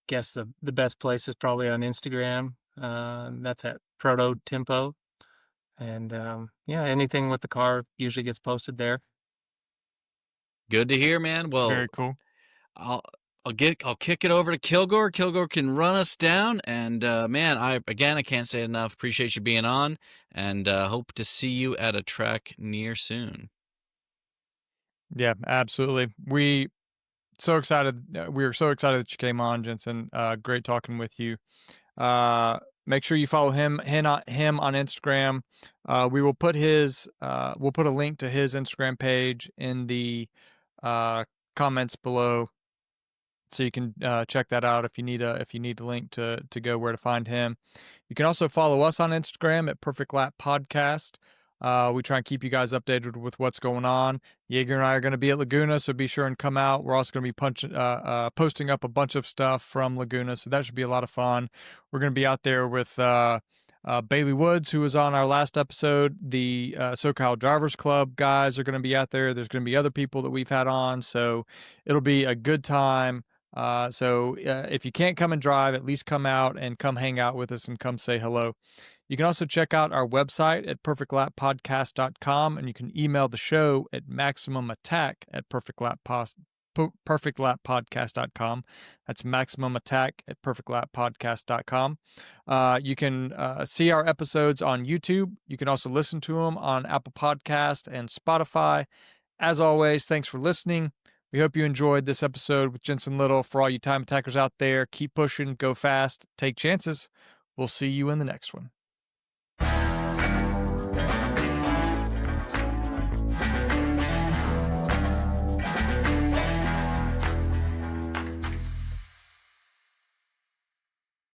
guess the best place is probably on Instagram. That's at Proto Tempo. And yeah, anything with the car usually gets posted there. Good to hear, man. Well, Very cool. I'll kick it over to Kilgore. Kilgore can run us down, and man, I can't say enough. Appreciate you being on, and hope to see you at a track near soon. Yeah, absolutely. We so excited. We were so excited that you came on, Jenson. Great talking with you. Make sure you follow him on Instagram. We will put we'll put a link to his Instagram page in the comments below, so you can check that out if you need a link to go where to find him. You can also follow us on Instagram at Perfect Lap Podcast. We try and keep you guys updated with what's going on. Jager and I are going to be at Laguna, so be sure and come out. We're also going to be posting up a bunch of stuff from Laguna, so that should be a lot of fun. We're going to be out there with Bailey Woods, who was on our last episode. The SoCal Drivers Club guys are going to be out there. There's going to be other people that we've had on, so it'll be a good time. So if you can't come and drive, at least come out and come hang out with us and come say hello. You can also check out our website at perfectlappodcast.com, and you can email the show at maximumattack@perfectlappodcast.com. That's maximumattack@perfectlappodcast.com. You can see our episodes on YouTube. You can also listen to them on Apple Podcast and Spotify. As always, thanks for listening. We hope you enjoyed this episode with Jenson Little. For all you time attackers out there, keep pushing, go fast, take chances. We'll see you in the next one.